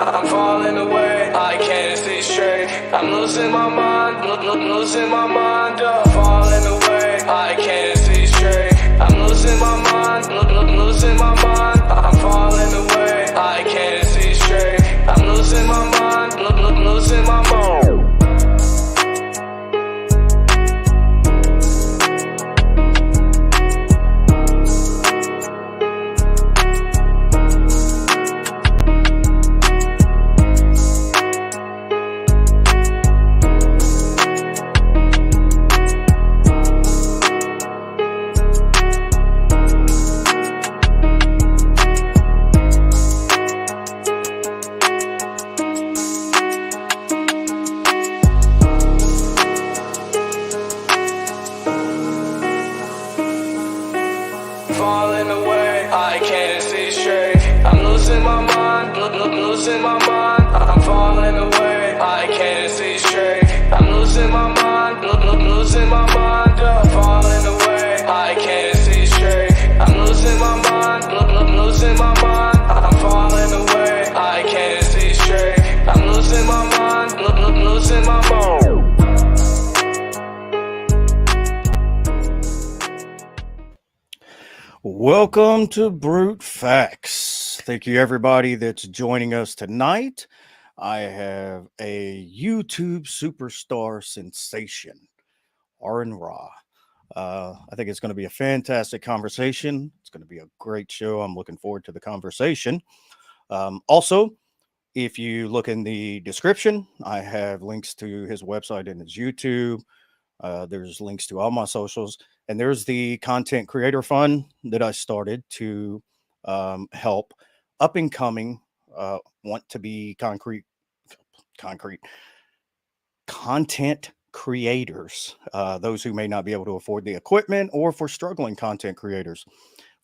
I'm falling away, I can't see straight. I'm losing my mind, losing my mind. I'm falling away, I can't see straight. I'm losing my mind, losing my mind. I'm falling away, I can't see straight. I'm losing my mind, losing my mind. Falling away, I can't see straight. I'm losing my mind, losing my mind. I'm falling away, I can't see straight. I'm losing my mind, losing my mind. I'm falling away, I can't see straight. I'm losing my mind, losing my mind. I'm falling away, I can't see straight. I'm losing my mind, losing my mind. Welcome to Brute Facts. Thank you, everybody that's joining us tonight. I have a YouTube superstar sensation, Aron Ra. I think it's going to be a fantastic conversation. It's going to be a great show. I'm looking forward to the conversation. Also, if you look in the description, I have links to his website and his YouTube. There's links to all my socials. And there's the Content Creator Fund that I started to help up and coming, want to be concrete content creators, those who may not be able to afford the equipment, or for struggling content creators,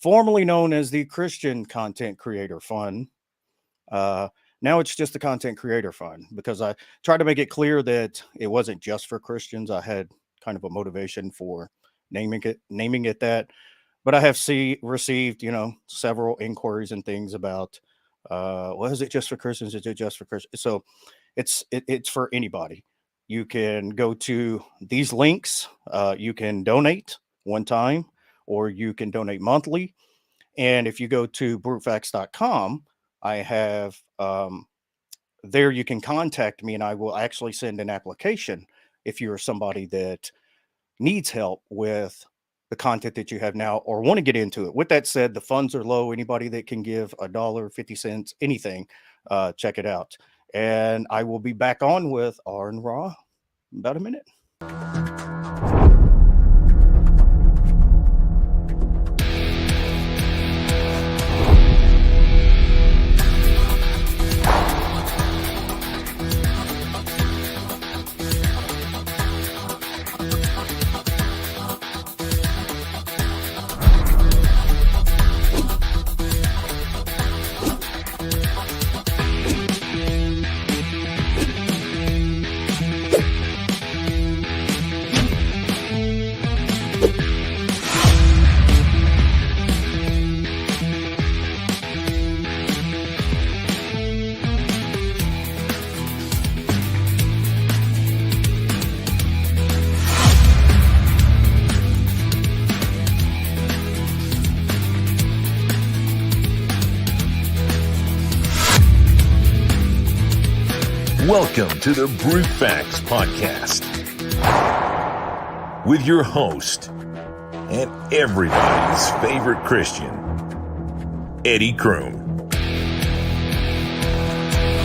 formerly known as the Christian Content Creator Fund. Now it's just the Content Creator Fund, because I tried to make it clear that it wasn't just for Christians. I had kind of a motivation for naming it that, but I have received, several inquiries and things about, well, is it just for Christians? Is it just for Christians? So it's for anybody. You can go to these links. You can donate one time, or you can donate monthly. And if you go to brutefacts.com, I have there you can contact me, and I will actually send an application if you're somebody that needs help with the content that you have now or want to get into it. With that said, the funds are low. Anybody that can give $1, 50 cents, anything, check it out. And I will be back on with Aron Ra in about a minute. Welcome to the Brute Facts Podcast with your host and everybody's favorite Christian, Eddie Kroom.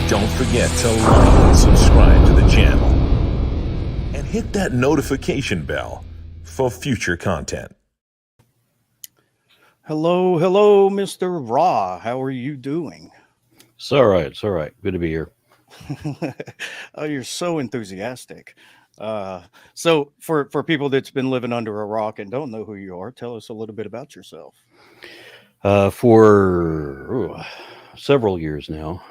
Don't forget to like and subscribe to the channel and hit that notification bell for future content. Hello, Mr. Ra. How are you doing? It's all right. Good to be here. Oh, you're so enthusiastic. So for people that's been living under a rock and don't know who you are, tell us a little bit about yourself. For several years now,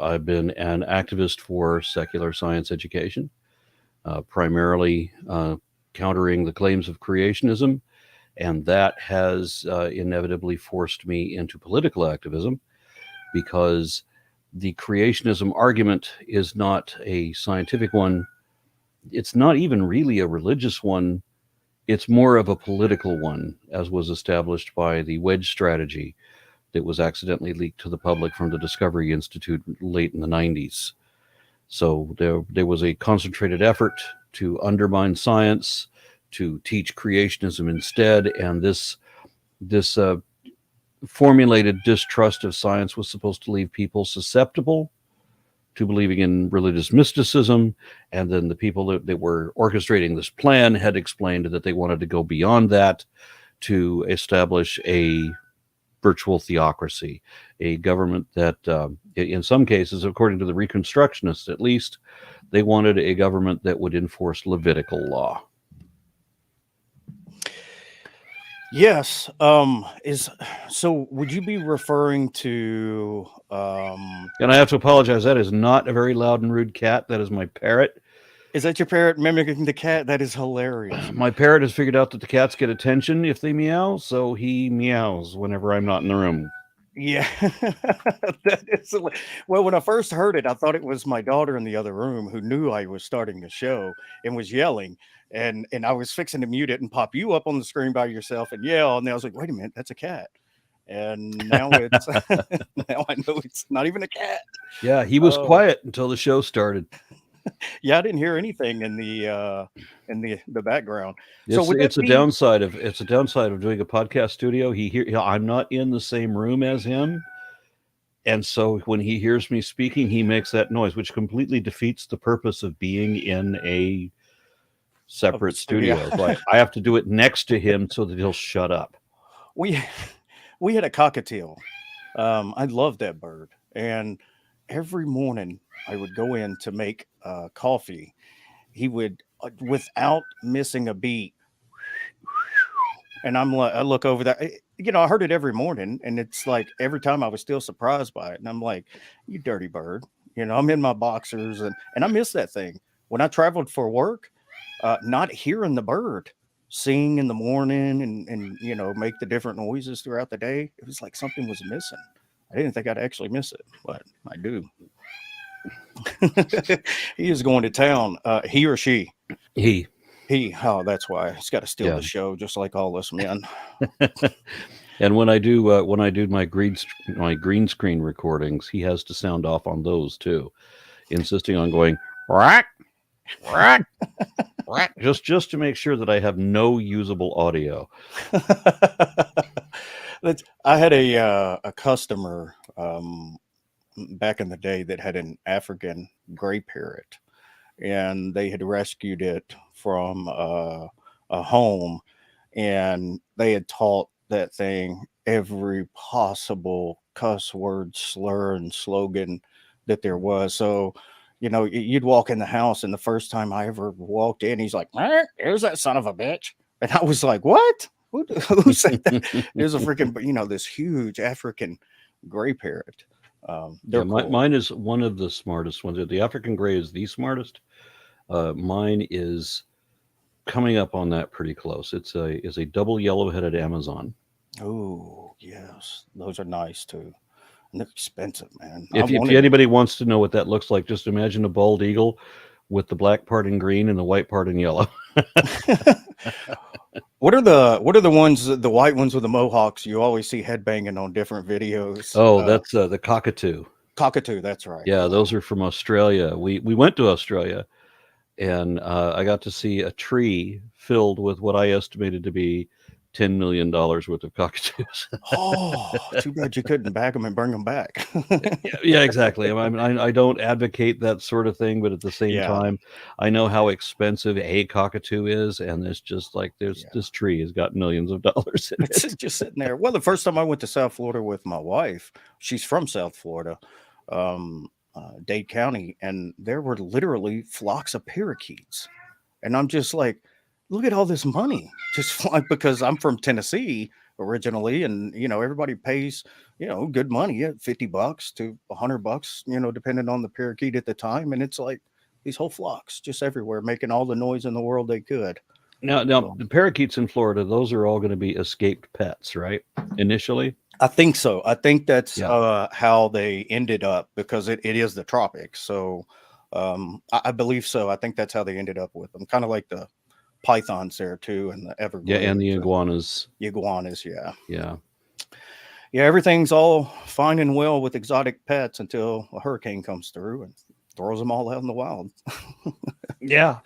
I've been an activist for secular science education, primarily countering the claims of creationism, and that has inevitably forced me into political activism, because the creationism argument is not a scientific one. It's not even really a religious one. It's more of a political one, as was established by the wedge strategy that was accidentally leaked to the public from the Discovery Institute late in the 90s. So there was a concentrated effort to undermine science, to teach creationism instead, and this formulated distrust of science was supposed to leave people susceptible to believing in religious mysticism. And then the people that were orchestrating this plan had explained that they wanted to go beyond that to establish a virtual theocracy, a government that, in some cases, according to the Reconstructionists at least, they wanted a government that would enforce Levitical law. Yes. So would you be referring to And I have to apologize, that is not a very loud and rude cat. That is my parrot. is that your parrot mimicking the cat? That is hilarious. My parrot has figured out that the cats get attention if they meow, so he meows whenever I'm not in the room. Yeah. That is well, when I first heard it, I thought it was my daughter in the other room who knew I was starting the show and was yelling. And I was fixing to mute it and pop you up on the screen by yourself and yell. And I was like, wait a minute, that's a cat. And now it's now I know it's not even a cat. Yeah, he was Oh. quiet until the show started. Yeah, I didn't hear anything in the background. So would It's that a be- downside of doing a podcast studio. I'm not in the same room as him, and so when he hears me speaking, he makes that noise, which completely defeats the purpose of being in a separate studio. Like, I have to do it next to him so that he'll shut up. we had a cockatiel. I love that bird, and every morning I would go in to make coffee. He would, without missing a beat, and I'm like, I look over there. I heard it every morning, and it's like every time I was still surprised by it, and I'm like, "You dirty bird!" I'm in my boxers, and I miss that thing. When I traveled for work, not hearing the bird sing in the morning and make the different noises throughout the day, it was like something was missing. I didn't think I'd actually miss it, but I do. He is going to town. He or she? He. Oh, that's why he's got to steal Yeah. the show, just like all us men. And when I do my green screen recordings, he has to sound off on those too, insisting on going rack, rack, rack, just to make sure that I have no usable audio. I had a customer back in the day that had an African gray parrot, and they had rescued it from a home, and they had taught that thing every possible cuss word, slur, and slogan that there was. So, you'd walk in the house, and the first time I ever walked in, he's like, "There's that son of a bitch," and I was like, "What? Who said that?" There's a freaking, this huge African gray parrot. Yeah, mine is one of the smartest ones. The African gray is the smartest. Mine is coming up on that pretty close. It's a double yellow-headed Amazon. Oh, yes. Those are nice too. And they're expensive, man. If anybody wants to know what that looks like, just imagine a bald eagle with the black part in green and the white part in yellow. What are the ones, the white ones with the mohawks you always see headbanging on different videos? Oh, that's the cockatoo. Cockatoo, that's right. Yeah, those are from Australia. We went to Australia, and I got to see a tree filled with what I estimated to be $10 million worth of cockatoos. Oh, too bad you couldn't bag them and bring them back. Yeah, exactly. I don't advocate that sort of thing, but at the same time, I know how expensive a cockatoo is, and it's just like this tree has got millions of dollars in it. It's just sitting there. Well, the first time I went to South Florida with my wife, she's from South Florida, Dade County, and there were literally flocks of parakeets, and I'm just like, look at all this money just flying, because I'm from Tennessee originally, and everybody pays good money, $50 to $100, depending on the parakeet at the time, and it's like these whole flocks just everywhere making all the noise in the world they could. Now, the parakeets in Florida, those are all going to be escaped pets, right? Initially, I think so. I think that's yeah, how they ended up, because it is the tropics. So I believe so. I think that's how they ended up with them. Kind of like the pythons there too, and the yeah, and the Everglades and iguanas, iguanas. Yeah. yeah, Yeah. Everything's all fine and well with exotic pets until a hurricane comes through and throws them all out in the wild. yeah.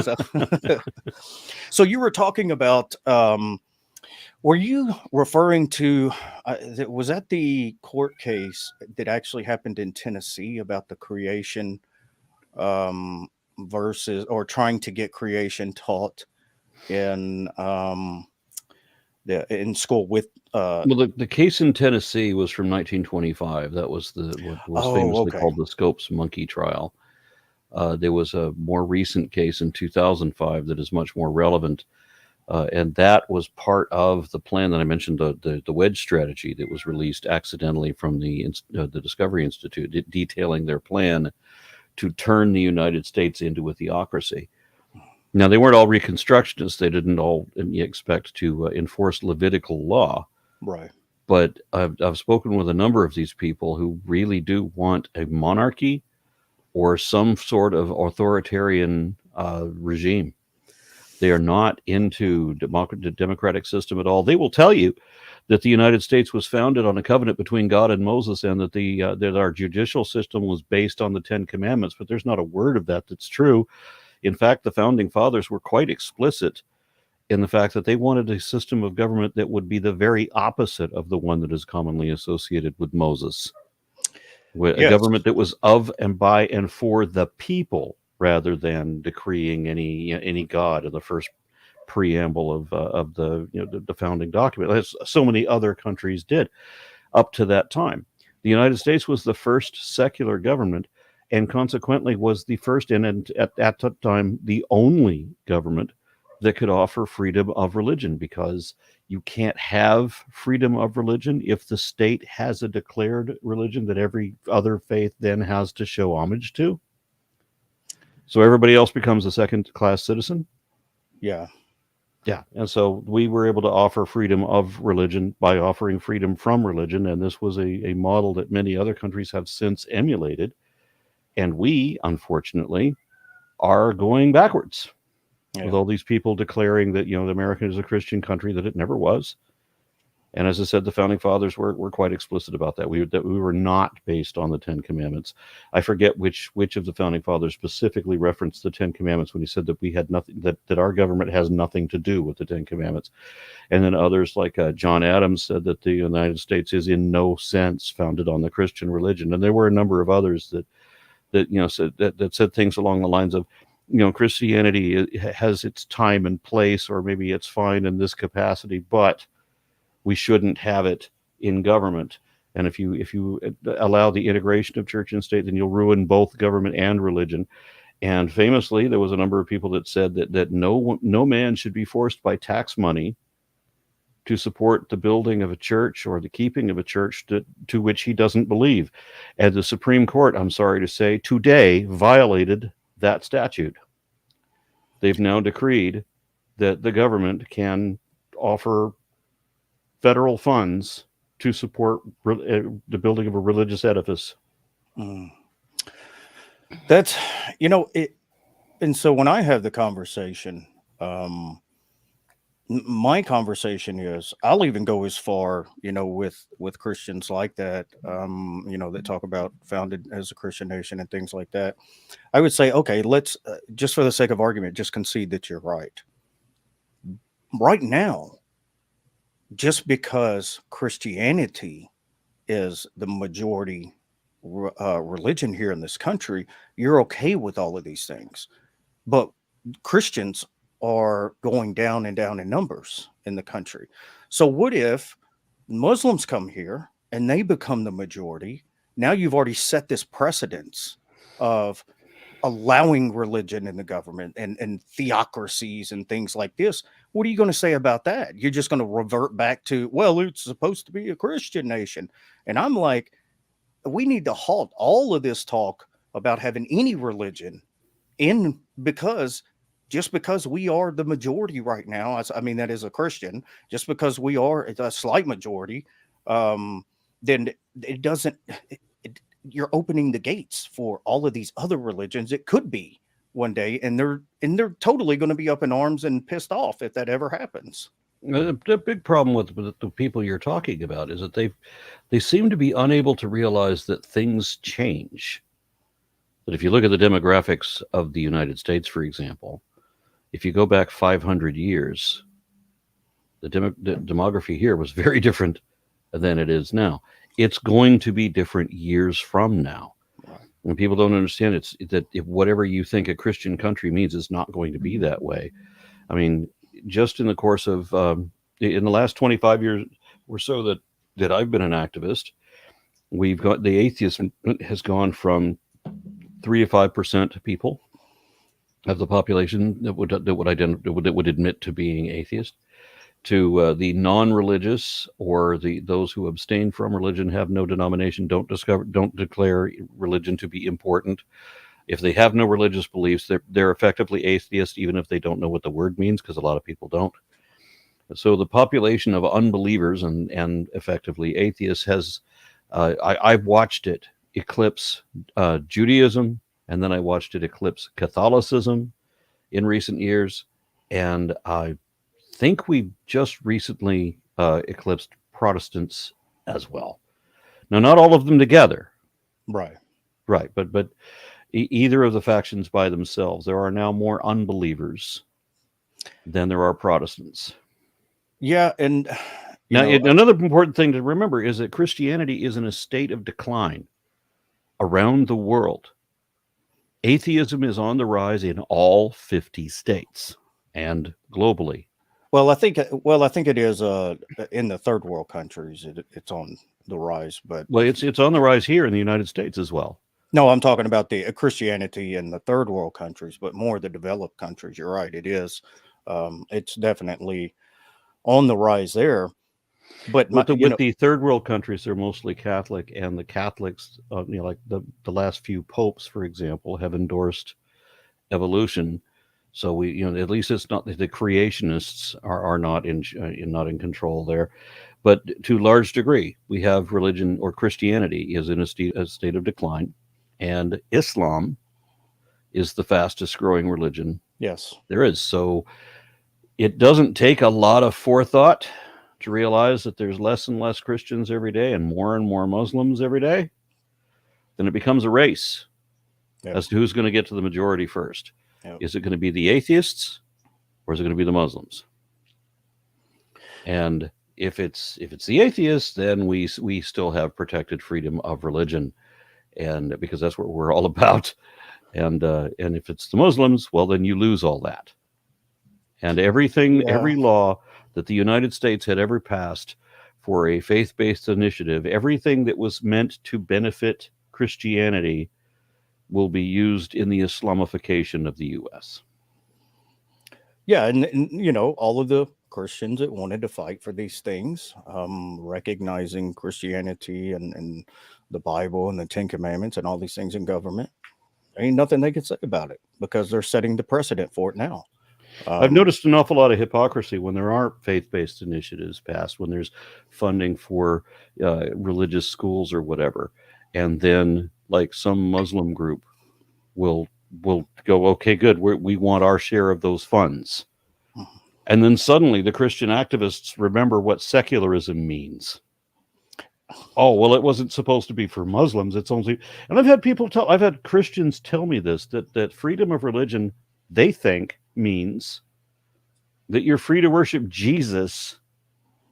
So, so you were talking about, were you referring to, was that the court case that actually happened in Tennessee about the creation, um, versus, or trying to get creation taught in, in school with, Well, the case in Tennessee was from 1925. That was what was oh, famously okay. called the Scopes monkey trial. There was a more recent case in 2005 that is much more relevant, and that was part of the plan that I mentioned, the wedge strategy that was released accidentally from the Discovery Institute, detailing their plan to turn the United States into a theocracy. Now, they weren't all Reconstructionists. They didn't all expect to enforce Levitical law. Right. But I've spoken with a number of these people who really do want a monarchy or some sort of authoritarian regime. They are not into the democratic system at all. They will tell you that the United States was founded on a covenant between God and Moses, and that that our judicial system was based on the Ten Commandments. But there's not a word of that that's true. In fact, the founding fathers were quite explicit in the fact that they wanted a system of government that would be the very opposite of the one that is commonly associated with Moses. A Yes. government that was of and by and for the people, rather than decreeing any god in the first preamble of the founding document, as so many other countries did up to that time. The United States was the first secular government, and consequently was the first and at that time the only government that could offer freedom of religion, because you can't have freedom of religion if the state has a declared religion that every other faith then has to show homage to. So everybody else becomes a second class citizen. Yeah. Yeah. And so we were able to offer freedom of religion by offering freedom from religion. And this was a model that many other countries have since emulated. And we, unfortunately, are going backwards with Yeah. all these people declaring that, the America is a Christian country that it never was. And as I said, the founding fathers were quite explicit about that. We were not based on the Ten Commandments. I forget which of the founding fathers specifically referenced the Ten Commandments when he said that we had nothing, that our government has nothing to do with the Ten Commandments. And then others like John Adams said that the United States is in no sense founded on the Christian religion. And there were a number of others that said things along the lines of, Christianity has its time and place, or maybe it's fine in this capacity, but we shouldn't have it in government. And if you allow the integration of church and state, then you'll ruin both government and religion. And famously, there was a number of people that said that no man should be forced by tax money to support the building of a church or the keeping of a church to which he doesn't believe. And the Supreme Court, I'm sorry to say, today violated that statute. They've now decreed that the government can offer federal funds to support the building of a religious edifice. Mm. That's, it. And so when I have the conversation, my conversation is, I'll even go as far, with Christians like that, that talk about founded as a Christian nation and things like that. I would say, okay, let's just for the sake of argument, just concede that you're right. Right now, just because Christianity is the majority religion here in this country, you're okay with all of these things. But Christians are going down and down in numbers in the country. So what if Muslims come here and they become the majority? Now you've already set this precedence of allowing religion in the government and theocracies and things like this. What are you going to say about that? You're just going to revert back to, well, it's supposed to be a Christian nation. And I'm like, we need to halt all of this talk about having any religion in, because just because we are the majority right now, I mean, that is a Christian, just because we are a slight majority, um, then it doesn't, it, you're opening the gates for all of these other religions. It could be one day, and they're totally going to be up in arms and pissed off if that ever happens. The big problem with the people you're talking about is that they seem to be unable to realize that things change. But if you look at the demographics of the United States, for example, if you go back 500 years, the demography here was very different than it is now. It's going to be different years from now. Right. And people don't understand that if whatever you think a Christian country means is not going to be that way. I mean, just in the course of in the last 25 years or so that I've been an activist, we've got the atheism has gone from 3 to 5% of people of the population that would admit to being atheist, to the non-religious, or those who abstain from religion, have no denomination, don't declare religion to be important. If they have no religious beliefs, they're effectively atheist, even if they don't know what the word means, because a lot of people don't. So the population of unbelievers and effectively atheists has, I've watched it eclipse Judaism, and then I watched it eclipse Catholicism in recent years, and I think we just recently eclipsed Protestants as well. Now, not all of them together, Right. but either of the factions by themselves. There are now more unbelievers than there are Protestants. Yeah, and Now, another important thing to remember is that Christianity is in a state of decline around the world. Atheism is on the rise in all 50 states and globally. well, I think it is in the third world countries. It's on the rise, but Well, it's on the rise here in the United States as well. no, I'm talking about the Christianity in the third world countries, but more the developed countries. You're right, it is. It's definitely on the rise there. But With the third world countries, they're mostly Catholic, and the Catholics, like the last few popes, for example, have endorsed evolution. So we, at least it's not the creationists are not in control there, but to a large degree, we have religion, or Christianity is in a state of decline, and Islam is the fastest growing religion yes, there is. So it doesn't take a lot of forethought to realize that there's less and less Christians every day and more Muslims every day. Then it becomes a race as to who's going to get to the majority first. Yep. Is it going to be the atheists, or is it going to be the Muslims? And if it's the atheists, then we still have protected freedom of religion, and because that's what we're all about. And if it's the Muslims, well, then you lose all that. And every law that the United States had ever passed for a faith-based initiative, everything that was meant to benefit Christianity, will be used in the Islamification of the U.S. Yeah, and all of the Christians that wanted to fight for these things, recognizing Christianity and the Bible and the Ten Commandments and all these things in government, ain't nothing they could say about it, because they're setting the precedent for it now. I've noticed an awful lot of hypocrisy when there are faith-based initiatives passed, when there's funding for religious schools or whatever, and then like some Muslim group will go, okay, good, we want our share of those funds, and then suddenly the Christian activists remember what secularism means. Oh, well, it wasn't supposed to be for Muslims. It's only, and I've had Christians tell me this, that freedom of religion, they think, means that you're free to worship Jesus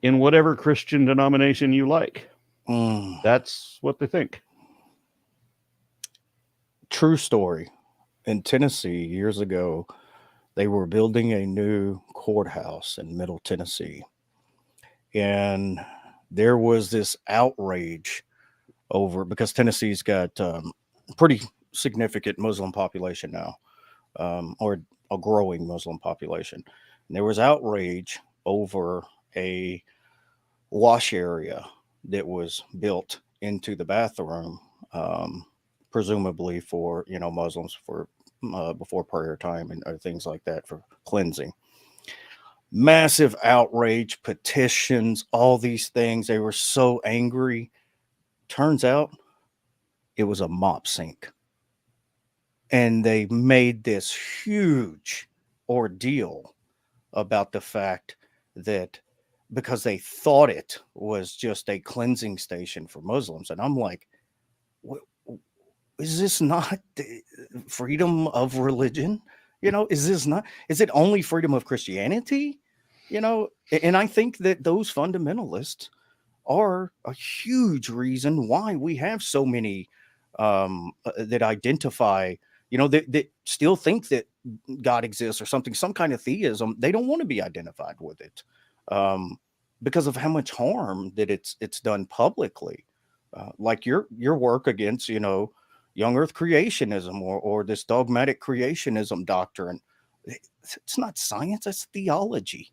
in whatever Christian denomination you like. That's what they think. True story. In Tennessee, years ago, they were building a new courthouse in Middle Tennessee, and there was this outrage over, because Tennessee's got pretty significant Muslim population now, or a growing Muslim population. And there was outrage over a wash area that was built into the bathroom, presumably for Muslims, for before prayer time and things like that for cleansing. Massive outrage, petitions, all these things. They were so angry. Turns out it was a mop sink. And they made this huge ordeal about the fact that because they thought it was just a cleansing station for Muslims. And I'm like, is this not freedom of religion? Is it only freedom of Christianity? And I think that those fundamentalists are a huge reason why we have so many that identify, that still think that God exists or something, some kind of theism. They don't want to be identified with it because of how much harm that it's done publicly. Like your work against, young earth creationism or this dogmatic creationism doctrine. It's not science, it's theology.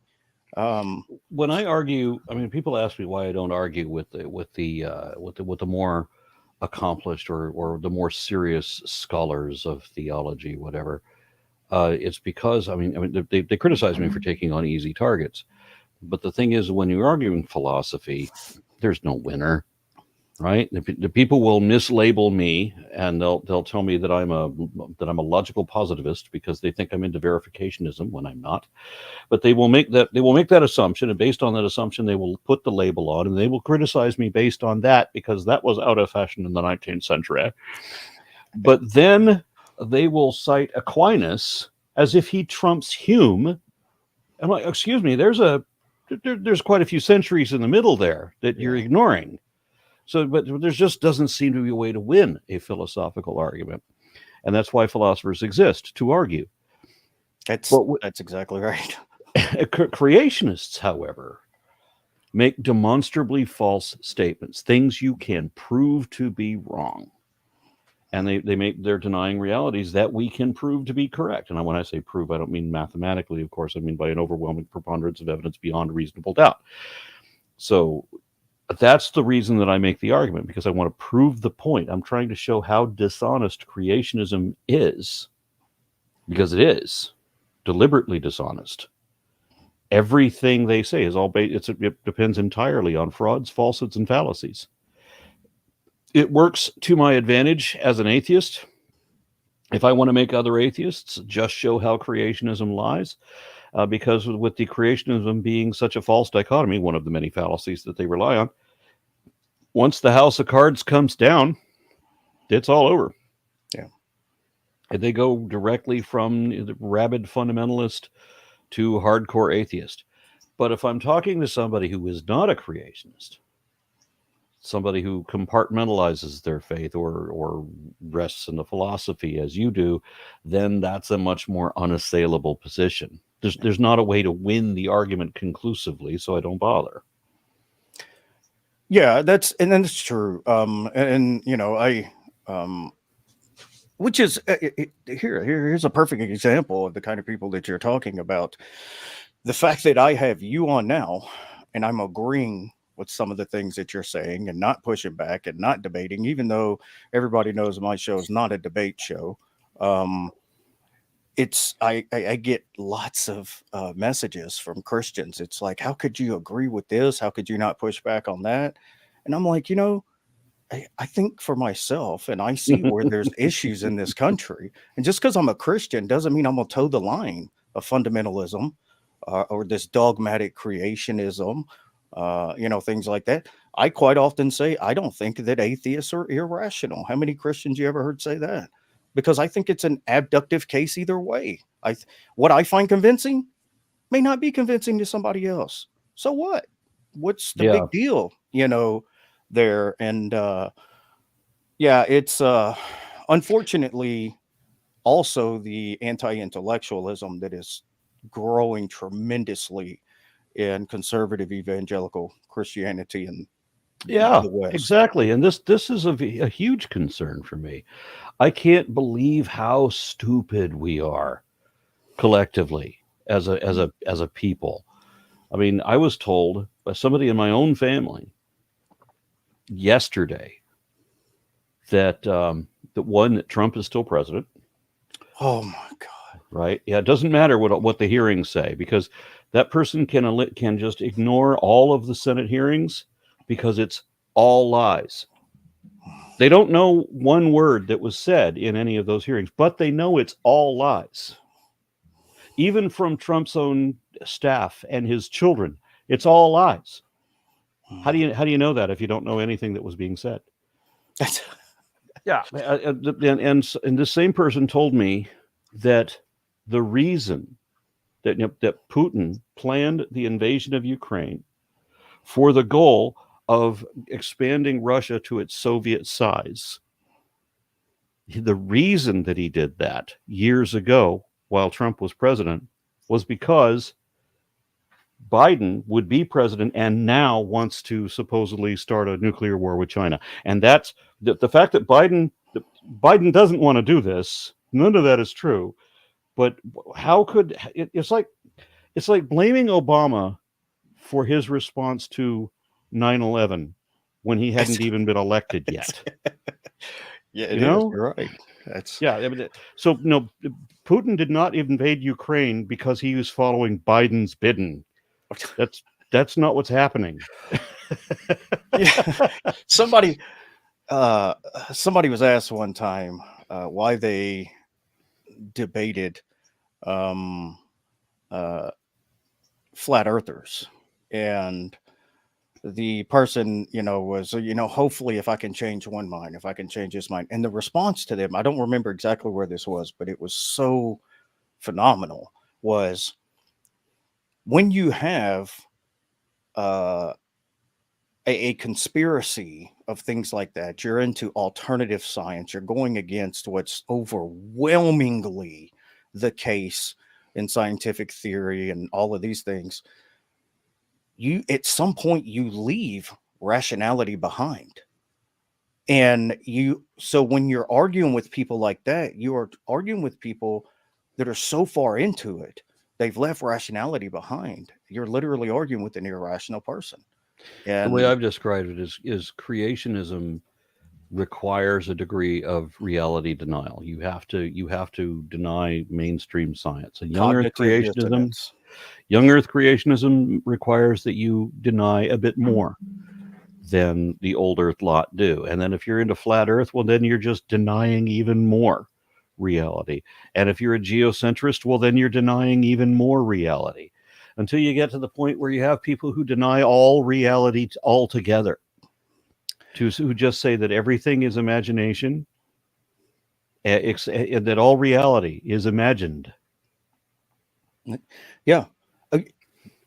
When I argue, I mean, people ask me why I don't argue with the more accomplished or the more serious scholars of theology, whatever. It's because I mean they criticize me for taking on easy targets, but the thing is, when you're arguing philosophy, there's no winner, right? The people will mislabel me, and they'll tell me that I'm a logical positivist because they think I'm into verificationism when I'm not. But they will make that assumption, and based on that assumption, they will put the label on, and they will criticize me based on that because that was out of fashion in the 19th century. But then they will cite Aquinas as if he trumps Hume. I'm like, excuse me, there's quite a few centuries in the middle there that you're ignoring. So, but there just doesn't seem to be a way to win a philosophical argument, and that's why philosophers exist, to argue. That's exactly right. Creationists, however, make demonstrably false statements, things you can prove to be wrong. And they're denying realities that we can prove to be correct. And when I say prove, I don't mean mathematically, of course. I mean by an overwhelming preponderance of evidence beyond reasonable doubt. So that's the reason that I make the argument, because I want to prove the point. I'm trying to show how dishonest creationism is, because it is deliberately dishonest. Everything they say is all based, it depends entirely on frauds, falsehoods, and fallacies. It works to my advantage as an atheist. If I want to make other atheists just show how creationism lies, because with the creationism being such a false dichotomy, one of the many fallacies that they rely on, once the house of cards comes down, it's all over. Yeah. And they go directly from the rabid fundamentalist to hardcore atheist. But if I'm talking to somebody who is not a creationist, somebody who compartmentalizes their faith or rests in the philosophy as you do, then that's a much more unassailable position. There's not a way to win the argument conclusively, so I don't bother. Yeah, that's true. Which is here's a perfect example of the kind of people that you're talking about. The fact that I have you on now and I'm agreeing with some of the things that you're saying and not pushing back and not debating, even though everybody knows my show is not a debate show. I get lots of messages from Christians. It's like, how could you agree with this? How could you not push back on that? And I'm like, I think for myself, and I see where there's issues in this country. And just because I'm a Christian doesn't mean I'm going to toe the line of fundamentalism or this dogmatic creationism, things like that. I quite often say, I don't think that atheists are irrational. How many Christians you ever heard say that? Because I think it's an abductive case either way. What I find convincing may not be convincing to somebody else. So what? What's the big deal, there? And it's unfortunately also the anti-intellectualism that is growing tremendously in conservative evangelical Christianity and the West. Exactly. And this is a huge concern for me. I can't believe how stupid we are collectively as a people. I mean, I was told by somebody in my own family yesterday that that Trump is still president. Oh my God. right? Yeah, it doesn't matter what the hearings say, because that person can just ignore all of the Senate hearings because it's all lies. They don't know one word that was said in any of those hearings, but they know it's all lies. Even from Trump's own staff and his children, it's all lies. How do you know that if you don't know anything that was being said? That's Yeah, and this same person told me that the reason that Putin planned the invasion of Ukraine for the goal of expanding Russia to its Soviet size, the reason that he did that years ago while Trump was president was because Biden would be president and now wants to supposedly start a nuclear war with China. And that's the fact that Biden doesn't want to do this. None of that is true. But how could it's like blaming Obama for his response to 9/11 when he hadn't even been elected yet. yeah, You know? You're right. That's Yeah. I mean, so no, Putin did not invade Ukraine because he was following Biden's bidding. That's not what's happening. yeah. Somebody was asked one time why they debated flat earthers, and the person, was, hopefully if I can change one mind, if I can change his mind. And the response to them, I don't remember exactly where this was, but it was so phenomenal, was when you have a conspiracy of things like that, you're into alternative science, you're going against what's overwhelmingly the case in scientific theory and all of these things. You, at some point, you leave rationality behind. And so when you're arguing with people like that, you are arguing with people that are so far into it, they've left rationality behind. You're literally arguing with an irrational person. The way And I've described it is creationism requires a degree of reality denial. You have to deny mainstream science. And cognitive dissonance. Young Earth creationism requires that you deny a bit more than the old Earth lot do. And then if you're into flat Earth, well, then you're just denying even more reality. And if you're a geocentrist, well, then you're denying even more reality, until you get to the point where you have people who deny all reality altogether, who just say that everything is imagination, that all reality is imagined. Yeah.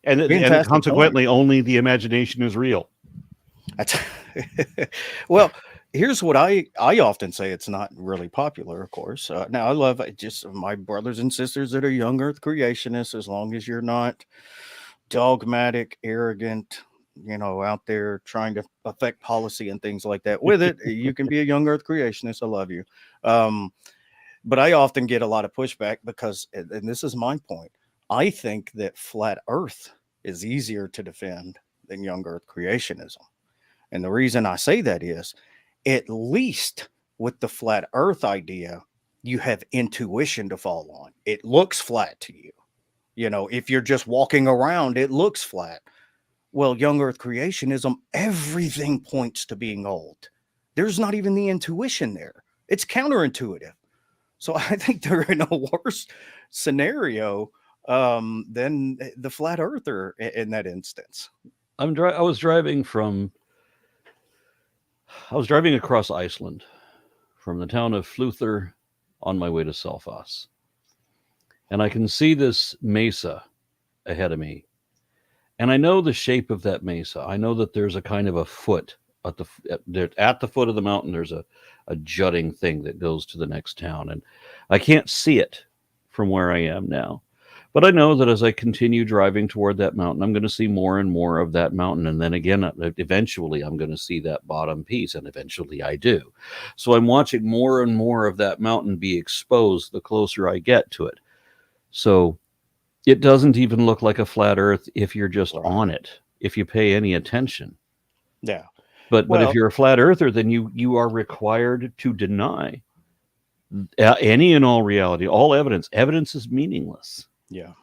And consequently, only the imagination is real. Well, here's what I often say. It's not really popular, of course. Now, I love just my brothers and sisters that are young Earth creationists, as long as you're not dogmatic, arrogant, out there trying to affect policy and things like that with it. You can be a young Earth creationist. I love you. But I often get a lot of pushback because, and this is my point, I think that flat Earth is easier to defend than young Earth creationism. And the reason I say that is, at least with the flat Earth idea, you have intuition to fall on. It looks flat to you. If you're just walking around, it looks flat. Well, young Earth creationism, everything points to being old. There's not even the intuition there. It's counterintuitive. So I think they're in a worse scenario than the flat earther in that instance. I was driving across Iceland from the town of Fluther on my way to Selfoss. And I can see this mesa ahead of me. And I know the shape of that mesa. I know that there's a kind of a foot at the foot of the mountain. There's a jutting thing that goes to the next town. And I can't see it from where I am now. But I know that as I continue driving toward that mountain, I'm going to see more and more of that mountain. And then again, eventually I'm going to see that bottom piece. And eventually I do. So I'm watching more and more of that mountain be exposed the closer I get to it. So it doesn't even look like a flat Earth if you're just on it, if you pay any attention. Yeah. But if you're a flat earther, then you are required to deny any and all reality, all evidence. Evidence is meaningless. Yeah.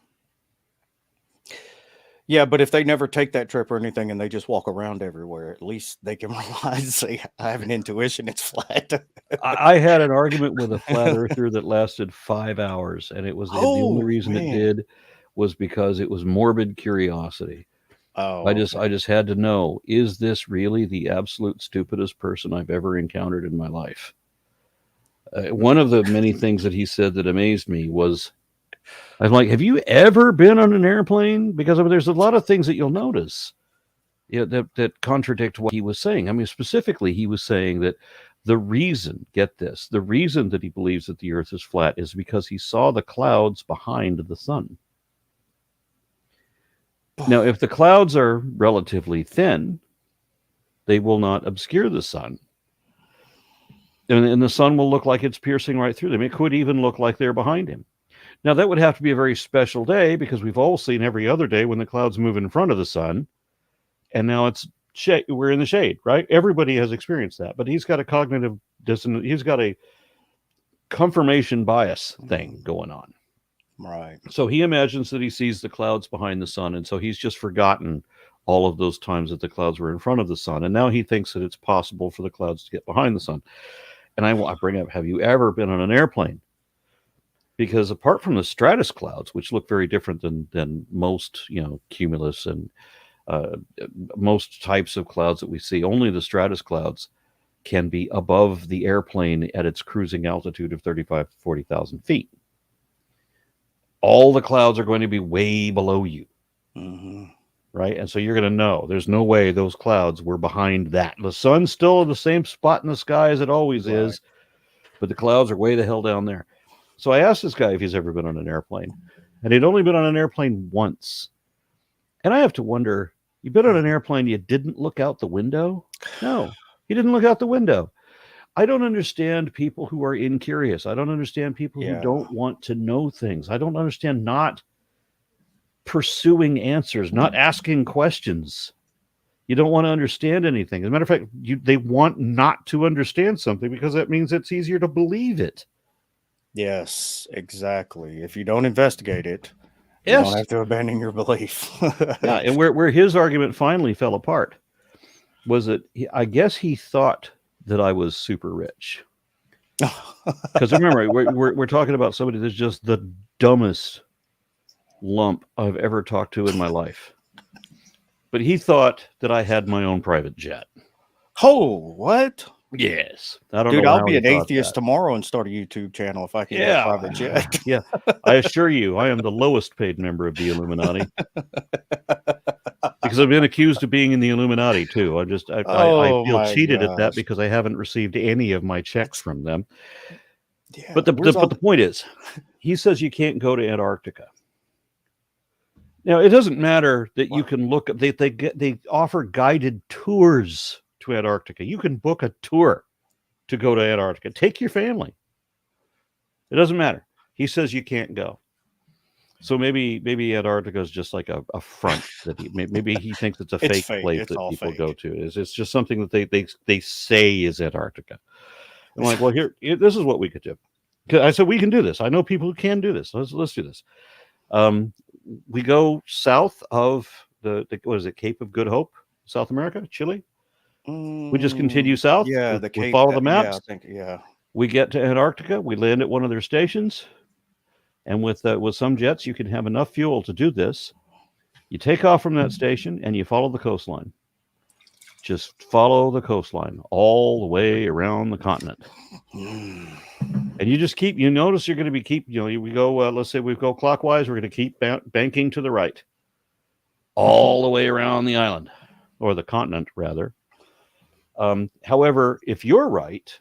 Yeah, but if they never take that trip or anything and they just walk around everywhere, at least they can realize and say, I have an intuition, it's flat. I had an argument with a flat earther that lasted 5 hours, and it was the only Oh, reason it man. did was because it was morbid curiosity. Oh, I just had to know, is this really the absolute stupidest person I've ever encountered in my life? One of the many things that he said that amazed me was, I'm like, have you ever been on an airplane? Because I mean, there's a lot of things that you'll notice that contradict what he was saying. I mean, specifically, he was saying that the reason, get this, the reason that he believes that the earth is flat is because he saw the clouds behind the sun. Now, if the clouds are relatively thin, they will not obscure the sun. And the sun will look like it's piercing right through them. It could even look like they're behind him. Now, that would have to be a very special day, because we've all seen every other day when the clouds move in front of the sun, and now it's we're in the shade, right? Everybody has experienced that, but he's got a cognitive dissonance. He's got a confirmation bias thing going on. right. So he imagines that he sees the clouds behind the sun, and so he's just forgotten all of those times that the clouds were in front of the sun, and now he thinks that it's possible for the clouds to get behind the sun. And I bring up, have you ever been on an airplane? Because apart from the stratus clouds, which look very different than most, cumulus and most types of clouds that we see, only the stratus clouds can be above the airplane at its cruising altitude of 35 to 40,000 feet. All the clouds are going to be way below you, right? And so you're going to know there's no way those clouds were behind that. The sun's still in the same spot in the sky as it always is, but the clouds are way the hell down there. So I asked this guy if he's ever been on an airplane, and he'd only been on an airplane once. And I have to wonder, you've been on an airplane, you didn't look out the window? No, he didn't look out the window. I don't understand people who are incurious. I don't understand people who don't want to know things. I don't understand not pursuing answers, not asking questions. You don't want to understand anything. As a matter of fact, they want not to understand something because that means it's easier to believe it. Yes, exactly. If you don't investigate it, you don't have to abandon your belief. Yeah, and where his argument finally fell apart was that I guess he thought that I was super rich. Because remember, we're talking about somebody that's just the dumbest lump I've ever talked to in my life. But he thought that I had my own private jet. Oh, what? Yes. I don't Dude, know. I'll be an atheist tomorrow and start a YouTube channel if I can get a private jet. Yeah. I assure you, I am the lowest paid member of the Illuminati. Because I've been accused of being in the Illuminati too. I feel cheated at that because I haven't received any of my checks from them. Yeah, but the point is, he says you can't go to Antarctica. Now, it doesn't matter that you can look at, they offer guided tours to Antarctica. You can book a tour to go to Antarctica. Take your family. It doesn't matter. He says you can't go. So maybe Antarctica is just like a front that maybe he thinks it's a fake place that people go to. It's just something that they say is Antarctica. I'm like, well, here this is what we could do. I said we can do this. I know people who can do this. Let's do this. We go south of the what is it, Cape of Good Hope, South America, Chile. We just continue south. Yeah, we follow the maps. Yeah. We get to Antarctica. We land at one of their stations. And with some jets, you can have enough fuel to do this. You take off from that station and you follow the coastline. Just follow the coastline all the way around the continent. And you just you notice you're going to be we go, let's say we go clockwise, we're going to keep banking to the right. All the way around the island, or the continent, rather. However, if you're right,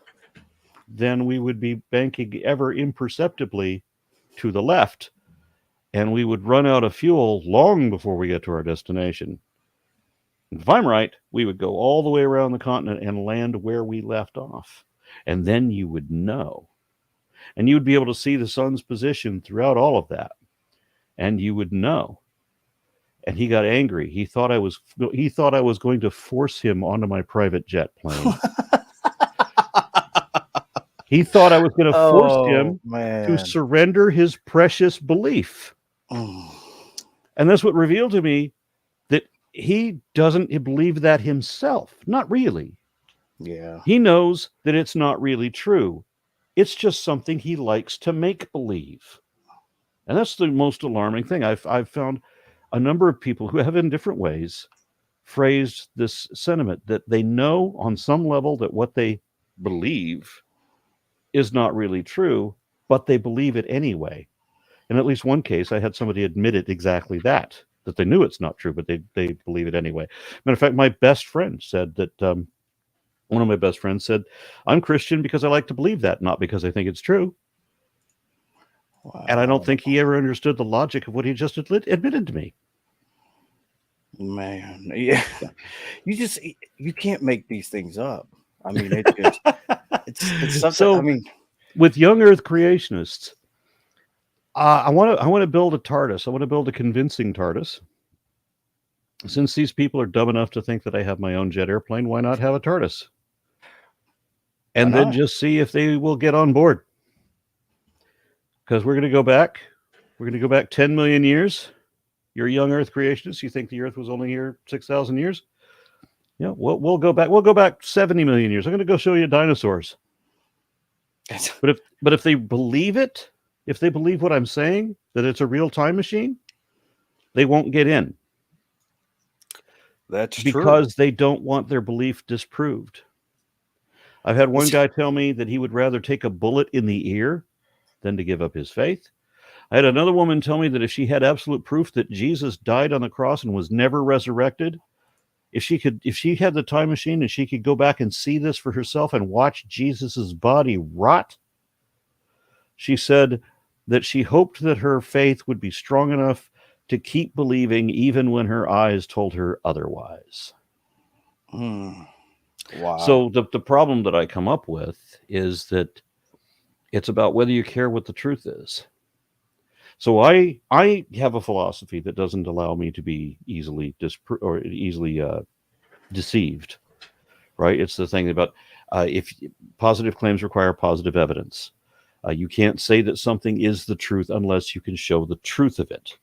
then we would be banking ever imperceptibly to the left, and we would run out of fuel long before we get to our destination. If I'm right, we would go all the way around the continent and land where we left off. And then you would know. And you would be able to see the sun's position throughout all of that. And you would know. And he got angry. He thought I was going to force him onto my private jet plane. He thought I was going to force Oh him to man. surrender his precious belief. Mm. And that's what revealed to me that he doesn't believe that himself. Not really. Yeah. He knows that it's not really true. It's just something he likes to make believe. And that's the most alarming thing. I've found a number of people who have, in different ways, phrased this sentiment that they know on some level that what they believe is not really true, but they believe it anyway. In at least one case, I had somebody admit it exactly that they knew it's not true, but they believe it anyway. Matter of fact, my best friend said that one of my best friends said, I'm Christian because I like to believe that, not because I think it's true. Wow. And I don't think he ever understood the logic of what he just admitted to me. Man, yeah. You can't make these things up. I mean, it's something. So, I mean, with young Earth creationists, I want to build a TARDIS. I want to build a convincing TARDIS. Since these people are dumb enough to think that I have my own jet airplane, why not have a TARDIS? And then just see if they will get on board. Because we're going to go back. We're going to go back 10 million years. You're a young Earth creationist. You think the Earth was only here 6,000 years? Yeah, we'll go back. We'll go back 70 million years. I'm going to go show you dinosaurs. But if they believe it, if they believe what I'm saying, that it's a real time machine, they won't get in. That's because they don't want their belief disproved. I've had one guy tell me that he would rather take a bullet in the ear than to give up his faith. I had another woman tell me that if she had absolute proof that Jesus died on the cross and was never resurrected, if she had the time machine and she could go back and see this for herself and watch Jesus's body rot, she said that she hoped that her faith would be strong enough to keep believing even when her eyes told her otherwise. Wow. So the problem that I come up with is that it's about whether you care what the truth is. So I have a philosophy that doesn't allow me to be easily deceived, right? It's the thing about if positive claims require positive evidence. You can't say that something is the truth unless you can show the truth of it.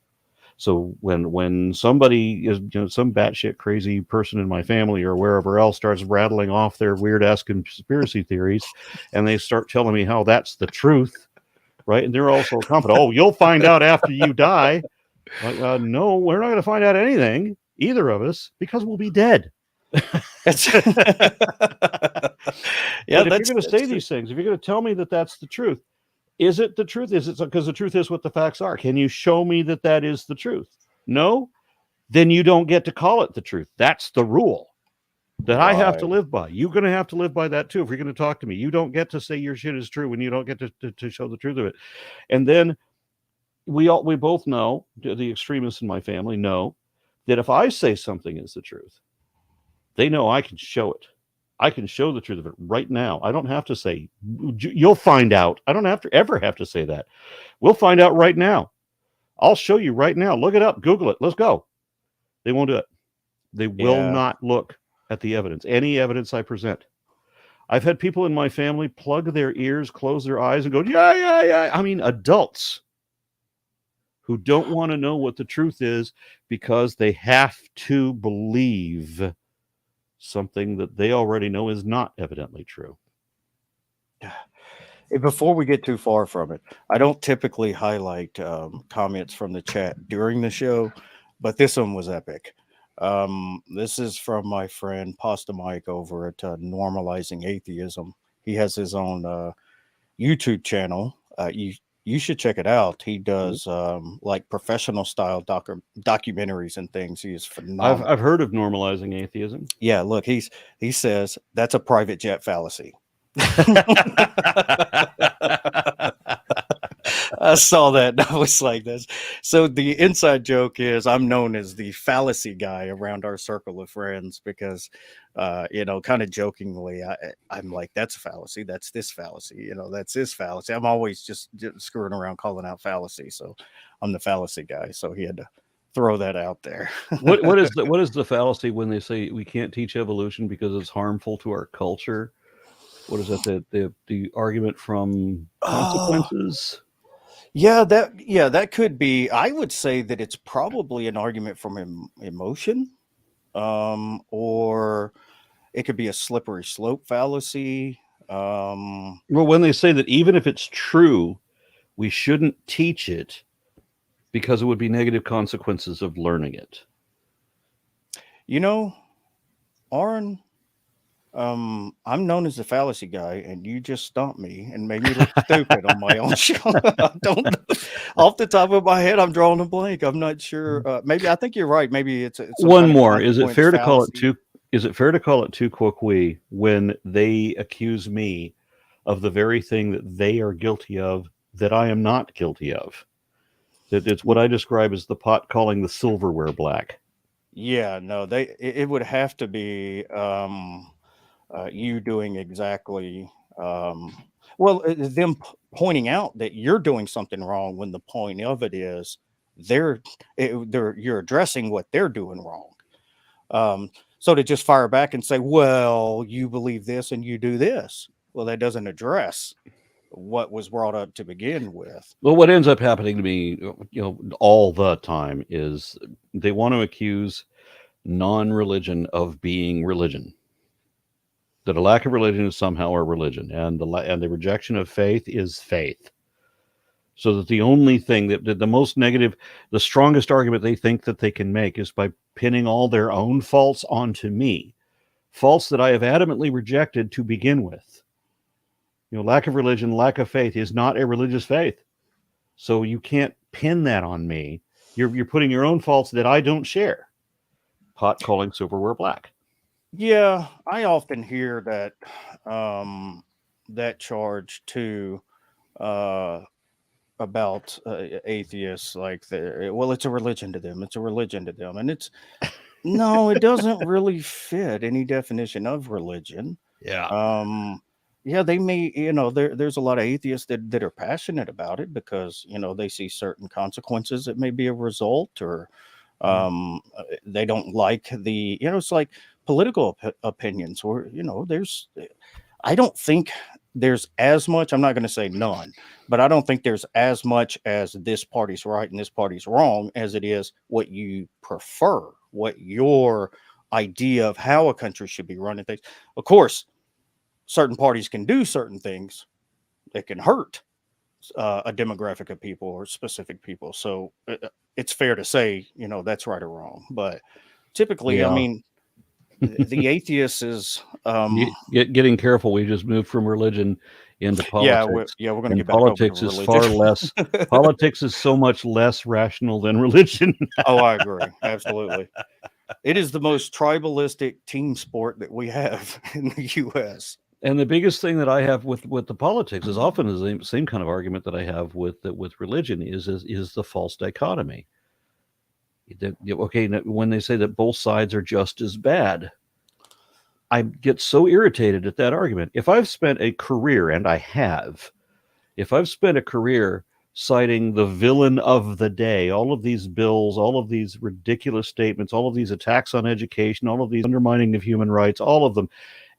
So when somebody is, some batshit crazy person in my family or wherever else starts rattling off their weird ass conspiracy theories, and they start telling me how that's the truth, right? And they're also confident. Oh, you'll find out after you die. Like, no, we're not going to find out anything, either of us, because we'll be dead. Yeah, if you're going to say these things, if you're going to tell me that that's the truth, is it the truth? Is it because the truth is what the facts are? Can you show me that that is the truth? No? Then you don't get to call it the truth. That's the rule that I have to live by. You're going to have to live by that too. If you're going to talk to me, you don't get to say your shit is true when you don't get to show the truth of it. And then we both know, the extremists in my family know, that if I say something is the truth, they know I can show it. I can show the truth of it right now. I don't have to say, you'll find out. I don't ever have to say that. We'll find out right now. I'll show you right now. Look it up. Google it. Let's go. They won't do it. They will not look at the evidence, any evidence I present. I've had people in my family plug their ears, close their eyes, and go, yeah. I mean, adults who don't want to know what the truth is because they have to believe something that they already know is not evidently true. Before we get too far from it, I don't typically highlight comments from the chat during the show, but this one was epic. This is from my friend Pasta Mike over at Normalizing Atheism. He has his own YouTube channel. You should check it out. He does like professional style documentaries and things. He is phenomenal. I've heard of Normalizing Atheism. Yeah, look, he says that's a private jet fallacy. I saw that and I was like, this. So the inside joke is I'm known as the fallacy guy around our circle of friends because, kind of jokingly, I'm like, that's a fallacy. That's this fallacy. That's this fallacy. I'm always just screwing around calling out fallacy. So I'm the fallacy guy. So he had to throw that out there. What is the fallacy when they say we can't teach evolution because it's harmful to our culture? what is that? The argument from Oh, consequences. yeah, that could be. I would say that it's probably an argument from emotion, or it could be a slippery slope fallacy. Well, when they say that even if it's true, we shouldn't teach it because it would be negative consequences of learning it. You know, Aaron, I'm known as the fallacy guy, and you just stumped me and made me look stupid on my own show. I don't know. Off the top of my head, I'm drawing a blank. I'm not sure. Maybe I think you're right. Maybe it's some One kind of more. Is it consequence fair to call it fallacy. too? Is it fair to call it tu quoque oui when they accuse me of the very thing that they are guilty of that I am not guilty of? That it's what I describe as the pot calling the silverware black. Yeah, no, it would have to be you doing exactly well, them pointing out that you're doing something wrong when the point of it is they're you're addressing what they're doing wrong. So to just fire back and say, well, you believe this and you do this, well, that doesn't address what was brought up to begin with. Well, what ends up happening to me, all the time is they want to accuse non-religion of being religion. That a lack of religion is somehow a religion, and the rejection of faith is faith. So that the only thing that the most negative, the strongest argument they think that they can make is by pinning all their own faults onto me, faults that I have adamantly rejected to begin with. Lack of religion, lack of faith is not a religious faith. So you can't pin that on me. You're putting your own faults that I don't share. Pot calling silverware black. Yeah, I often hear that charge too, uh, about atheists, like well, it's a religion to them. It's a religion to them, and it's no, it doesn't really fit any definition of religion. Yeah. Yeah, they may, there's a lot of atheists that are passionate about it because they see certain consequences that may be a result, or they don't like it's like political opinions, or I don't think there's as much. I'm not going to say none, but I don't think there's as much as this party's right and this party's wrong as it is what you prefer, what your idea of how a country should be run and things. Of course, certain parties can do certain things that can hurt a demographic of people or specific people. So it's fair to say, that's right or wrong. But typically, I Yeah. mean, the atheist is, Getting careful. We just moved from religion into politics. we're going to And get back over to politics is far religion. less. Politics is so much less rational than religion. Oh, I agree. Absolutely. It is the most tribalistic team sport that we have in the U.S. And the biggest thing that I have with the politics is often the same kind of argument that I have with religion is the false dichotomy. Okay, when they say that both sides are just as bad, I get so irritated at that argument. If I've spent a career, and I have, if I've spent a career citing the villain of the day, all of these bills, all of these ridiculous statements, all of these attacks on education, all of these undermining of human rights, all of them,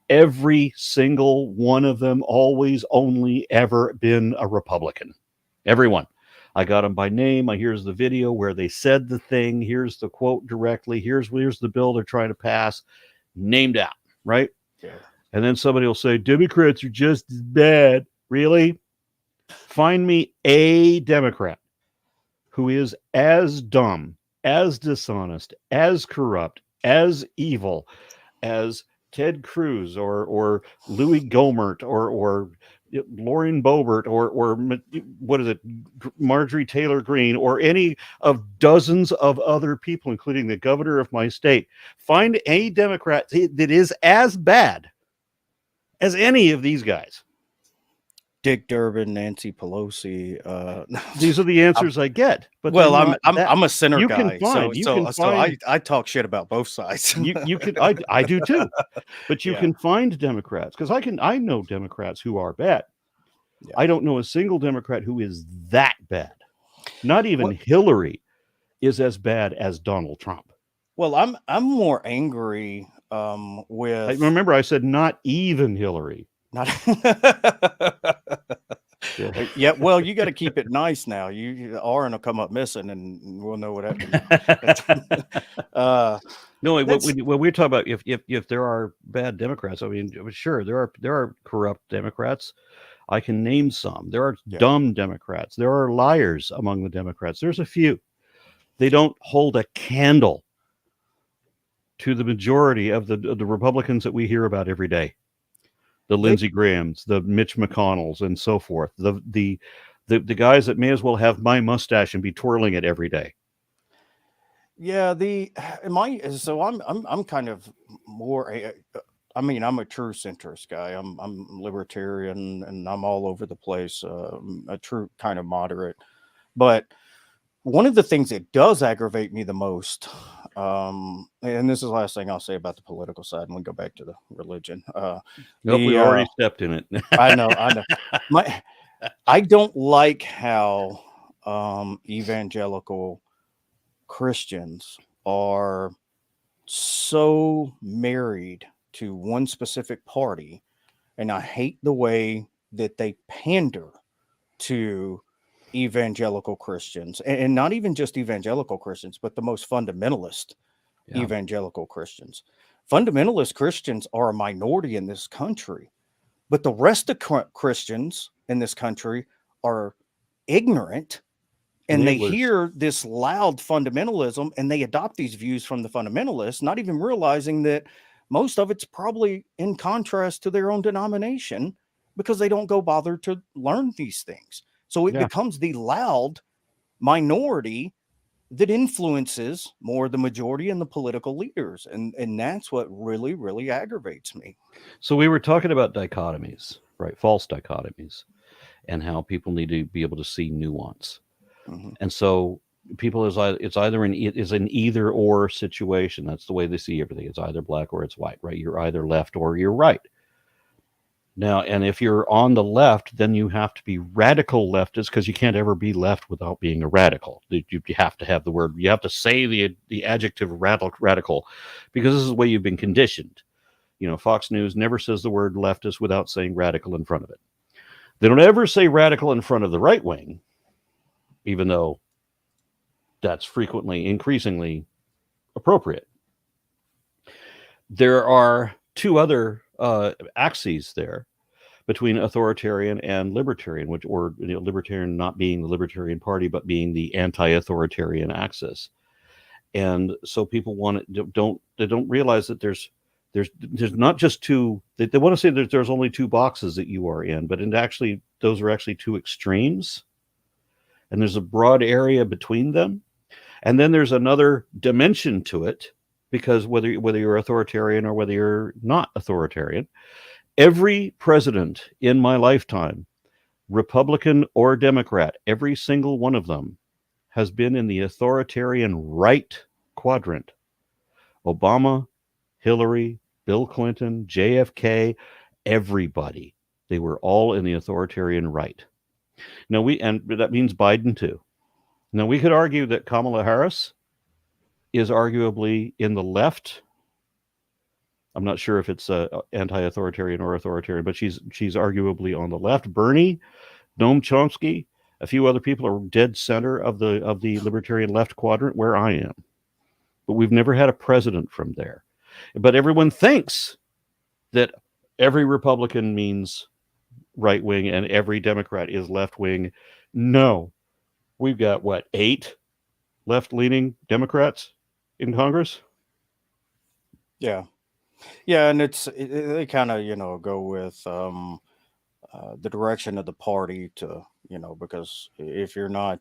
every single one of them always only ever been a Republican. Everyone. I got them by name. Here's the video where they said the thing. Here's the quote directly. Here's the bill they're trying to pass. Named out, right? Yeah. And then somebody will say, Democrats are just as bad. Really? Find me a Democrat who is as dumb, as dishonest, as corrupt, as evil as Ted Cruz or Louis Gohmert or Lauren Boebert or what is it, Marjorie Taylor Greene, or any of dozens of other people, including the governor of my state. Find a Democrat that is as bad as any of these guys. Dick Durbin, Nancy Pelosi. These are the answers I get. But well, I'm a center you guy, can find, I talk shit about both sides. you could I do too, but you Yeah. can find Democrats, because I know Democrats who are bad. Yeah. I don't know a single Democrat who is that bad. Not even What? Hillary is as bad as Donald Trump. Well, I'm more angry with. Remember, I said not even Hillary. Not. Yeah. Yeah, well, you got to keep it nice now. Aron will come up missing, and we'll know what happened. uh, No, that's when we talk about if there are bad Democrats, I mean, sure, there are corrupt Democrats. I can name some. There are yeah, dumb Democrats. There are liars among the Democrats. There's a few. They don't hold a candle to the majority of the Republicans that we hear about every day. The Lindsey Grahams, the Mitch McConnells, and so forth. The guys that may as well have my mustache and be twirling it every day. yeah. So I'm kind of more. I mean, I'm a true centrist guy. I'm libertarian, and I'm all over the place. A true kind of moderate, but one of the things that does aggravate me the most, and this is the last thing I'll say about the political side, and we go back to the religion. Nope, we've already stepped in it. I know. I don't like how evangelical Christians are so married to one specific party, and I hate the way that they pander to evangelical Christians, and not even just evangelical Christians, but the most fundamentalist evangelical Christians. Fundamentalist Christians are a minority in this country, but the rest of Christians in this country are ignorant, and they hear this loud fundamentalism and they adopt these views from the fundamentalists, not even realizing that most of it's probably in contrast to their own denomination, because they don't go bother to learn these things. So it becomes the loud minority that influences more the majority and the political leaders. And that's what really, really aggravates me. So we were talking about dichotomies, right? False dichotomies, and how people need to be able to see nuance. Mm-hmm. And so people it's either an either or situation. That's the way they see everything. It's either black or it's white, right? You're either left or you're right. Now, and if you're on the left, then you have to be radical leftist, because you can't ever be left without being a radical. You have to have the word. You have to say the adjective radical, because this is the way you've been conditioned. You know, Fox News never says the word leftist without saying radical in front of it. They don't ever say radical in front of the right wing, even though that's frequently, increasingly appropriate. There are two other axes there between authoritarian and libertarian, libertarian not being the Libertarian Party, but being the anti-authoritarian axis. And so people don't realize that there's not just two. They want to say that there's only two boxes that you are in, but those are actually two extremes, and there's a broad area between them, and then there's another dimension to it, because whether you're authoritarian or whether you're not authoritarian, every president in my lifetime, Republican or Democrat, every single one of them has been in the authoritarian right quadrant. Obama, Hillary, Bill Clinton, JFK, everybody. They were all in the authoritarian right. Now and that means Biden too. Now we could argue that Kamala Harris is arguably in the left. I'm not sure if it's anti-authoritarian or authoritarian, but she's arguably on the left. Bernie, Noam Chomsky, a few other people are dead center of the libertarian left quadrant, where I am. But we've never had a president from there. But everyone thinks that every Republican means right wing and every Democrat is left wing. No, we've got 8 left-leaning Democrats in Congress. Yeah, and they kind of go with the direction of the party to because if you're not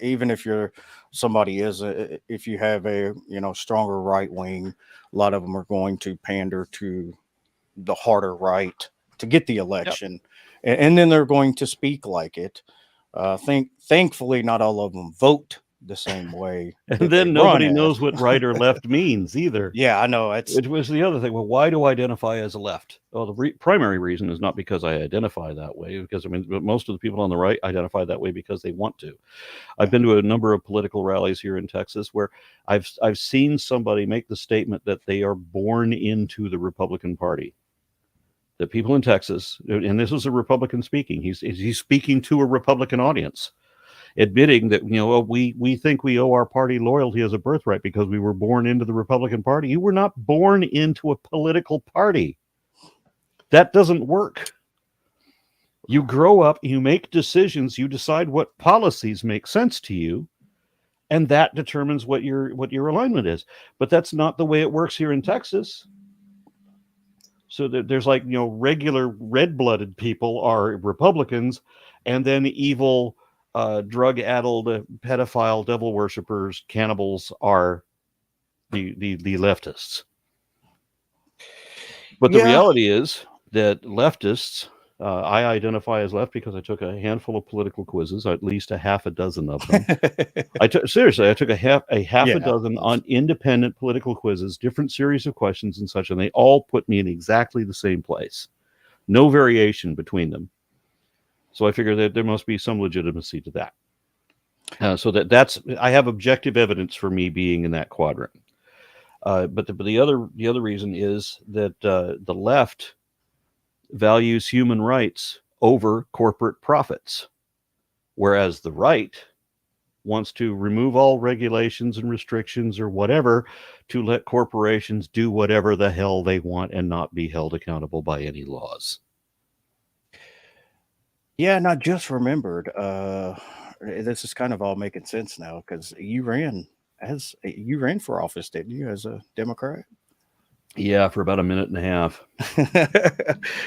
even if you're somebody if you have a stronger right wing, a lot of them are going to pander to the harder right to get the election. Yep. And then they're going to speak like it. Thankfully not all of them vote the same way. And then nobody knows what right or left means either. Yeah, I know. It was the other thing. Well, why do I identify as a left? Well, the primary reason is not because I identify that way, because most of the people on the right identify that way because they want to. I've been to a number of political rallies here in Texas where I've seen somebody make the statement that they are born into the Republican Party. that people in Texas, and this was a Republican speaking, he's speaking to a Republican audience, admitting that, we think we owe our party loyalty as a birthright because we were born into the Republican Party. You were not born into a political party. That doesn't work. You grow up, you make decisions, you decide what policies make sense to you, and that determines what your alignment is. But that's not the way it works here in Texas. So there's regular red-blooded people are Republicans, and then evil, drug-addled, pedophile, devil worshippers, cannibals are the leftists. But the reality is that leftists, I identify as left because I took a handful of political quizzes, at least a half a dozen of them. I took a half a dozen on independent political quizzes, different series of questions and such, and they all put me in exactly the same place. No variation between them. So I figure that there must be some legitimacy to that. So that's I have objective evidence for me being in that quadrant. But the other reason is that the left values human rights over corporate profits, whereas the right wants to remove all regulations and restrictions or whatever to let corporations do whatever the hell they want and not be held accountable by any laws. Yeah, and I just remembered, this is kind of all making sense now because you ran for office, didn't you, as a Democrat? Yeah, for about a minute and a half.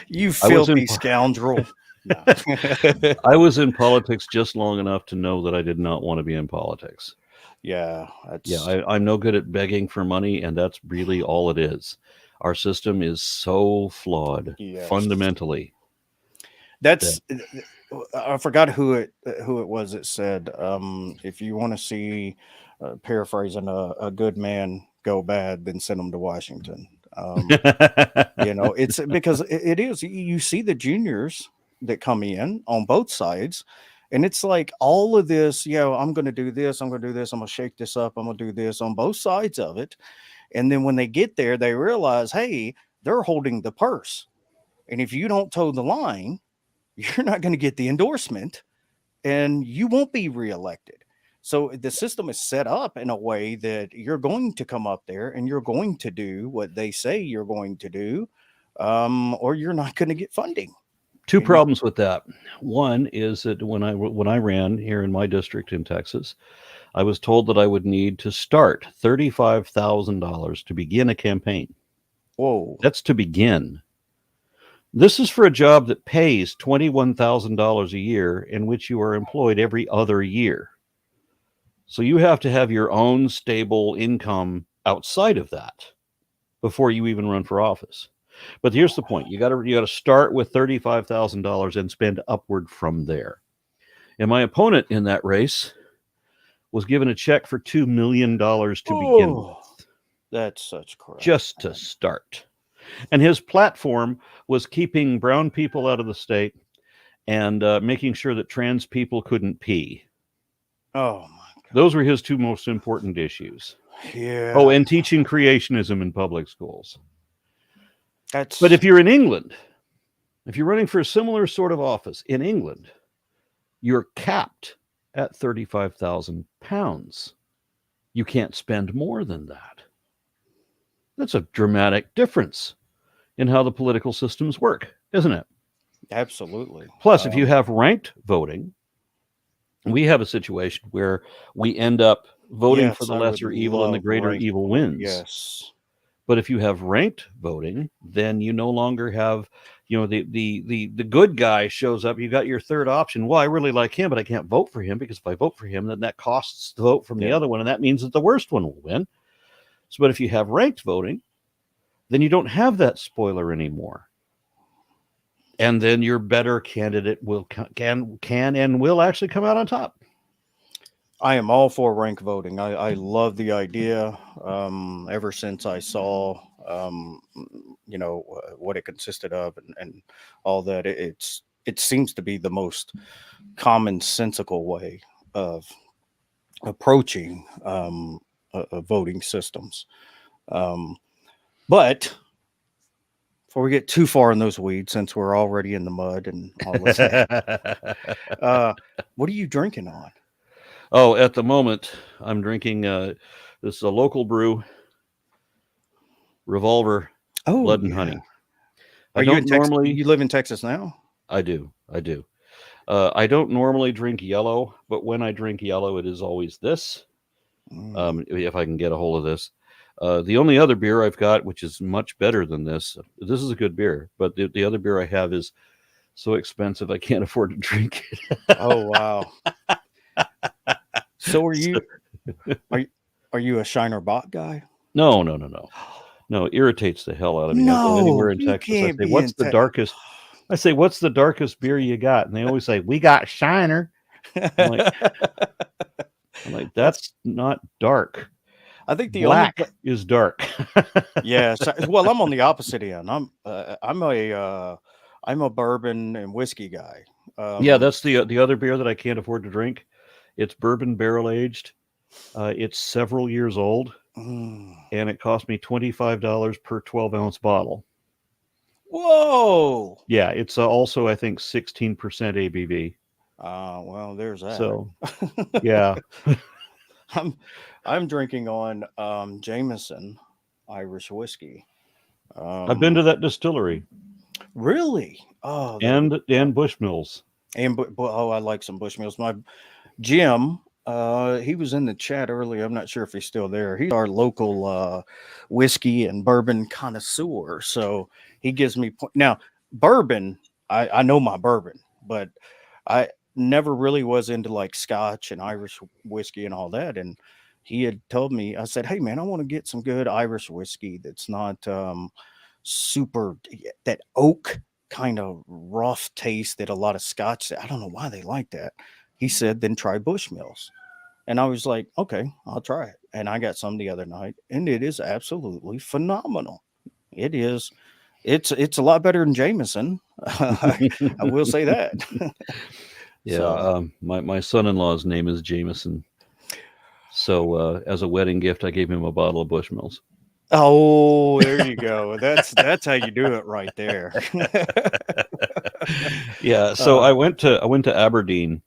You filthy scoundrel. No. I was in politics just long enough to know that I did not want to be in politics. Yeah. I'm no good at begging for money, and that's really all it is. Our system is so flawed, fundamentally. I forgot who it was that said, if you want to see, paraphrasing, a good man go bad, then send him to Washington. It's because it is, you see the juniors that come in on both sides, and it's like all of this, I'm going to do this, I'm going to do this, I'm going to shake this up, I'm going to do this on both sides of it. And then when they get there, they realize, hey, they're holding the purse. And if you don't toe the line, you're not going to get the endorsement and you won't be reelected. So the system is set up in a way that you're going to come up there and you're going to do what they say you're going to do, or you're not going to get funding. Two problems with that. One is that when I ran here in my district in Texas, I was told that I would need to start $35,000 to begin a campaign. Whoa. That's to begin. This is for a job that pays $21,000 a year in which you are employed every other year. So you have to have your own stable income outside of that before you even run for office. But here's the point. You got to start with $35,000 and spend upward from there. And my opponent in that race was given a check for $2 million to begin with. That's such crap. Just to start. And his platform was keeping brown people out of the state and making sure that trans people couldn't pee. Oh, my God. Those were his two most important issues. Yeah. Oh, and teaching creationism in public schools. But if you're in England, if you're running for a similar sort of office in England, you're capped at 35,000 pounds. You can't spend more than that. That's a dramatic difference in how the political systems work, isn't it? Absolutely. Plus, if you have ranked voting, we have a situation where we end up voting for the lesser evil and the greater evil wins. Yes. But if you have ranked voting, then you no longer have, the good guy shows up. You got your third option. Well, I really like him, but I can't vote for him because if I vote for him, then that costs the vote from the other one. And that means that the worst one will win. So, but if you have ranked voting, then you don't have that spoiler anymore. And then your better candidate can and will actually come out on top. I am all for rank voting. I love the idea. Ever since I saw, what it consisted of and all that, it seems to be the most commonsensical way of approaching voting systems. But before we get too far in those weeds, since we're already in the mud and all this. What are you drinking on? Oh, at the moment, I'm drinking. This is a local brew, Revolver Blood and Honey. Are you in Texas? You live in Texas now? I do. I don't normally drink yellow, but when I drink yellow, it is always this. If I can get a hold of this. The only other beer I've got, which is much better than this is a good beer, but the other beer I have is so expensive I can't afford to drink it. Oh, wow. So are you a Shiner Bock guy? No. No, it irritates the hell out of me. I go anywhere in Texas. I say, what's the darkest? I say, what's the darkest beer you got? And they always say, we got Shiner. I'm like, that's not dark. I think the black is dark. Yes. Well, I'm on the opposite end. I'm a bourbon and whiskey guy. Yeah, that's the other beer that I can't afford to drink. It's bourbon barrel aged. It's several years old, and it cost me $25 per 12-ounce bottle. Whoa! Yeah, it's also I think 16% ABV. Well, there's that. So, yeah. I'm drinking on Jameson Irish whiskey. I've been to that distillery. Really? Oh, and Bushmills. And I like some Bushmills. My Jim, he was in the chat earlier. I'm not sure if he's still there. He's our local whiskey and bourbon connoisseur. So he gives me now bourbon. I know my bourbon, but I never really was into like Scotch and Irish whiskey and all that. And he had told me, I said, hey man, I want to get some good Irish whiskey that's not super, that oak kind of rough taste that a lot of Scotch, I don't know why they like that. He said, then try Bushmills. And I was like, okay, I'll try it. And I got some the other night, and it is absolutely phenomenal. It is. It's a lot better than Jameson. I will say that. Yeah. So, my son-in-law's name is Jameson. So as a wedding gift, I gave him a bottle of Bushmills. Oh, there you go. That's how you do it right there. Yeah. So I went to Aberdeen.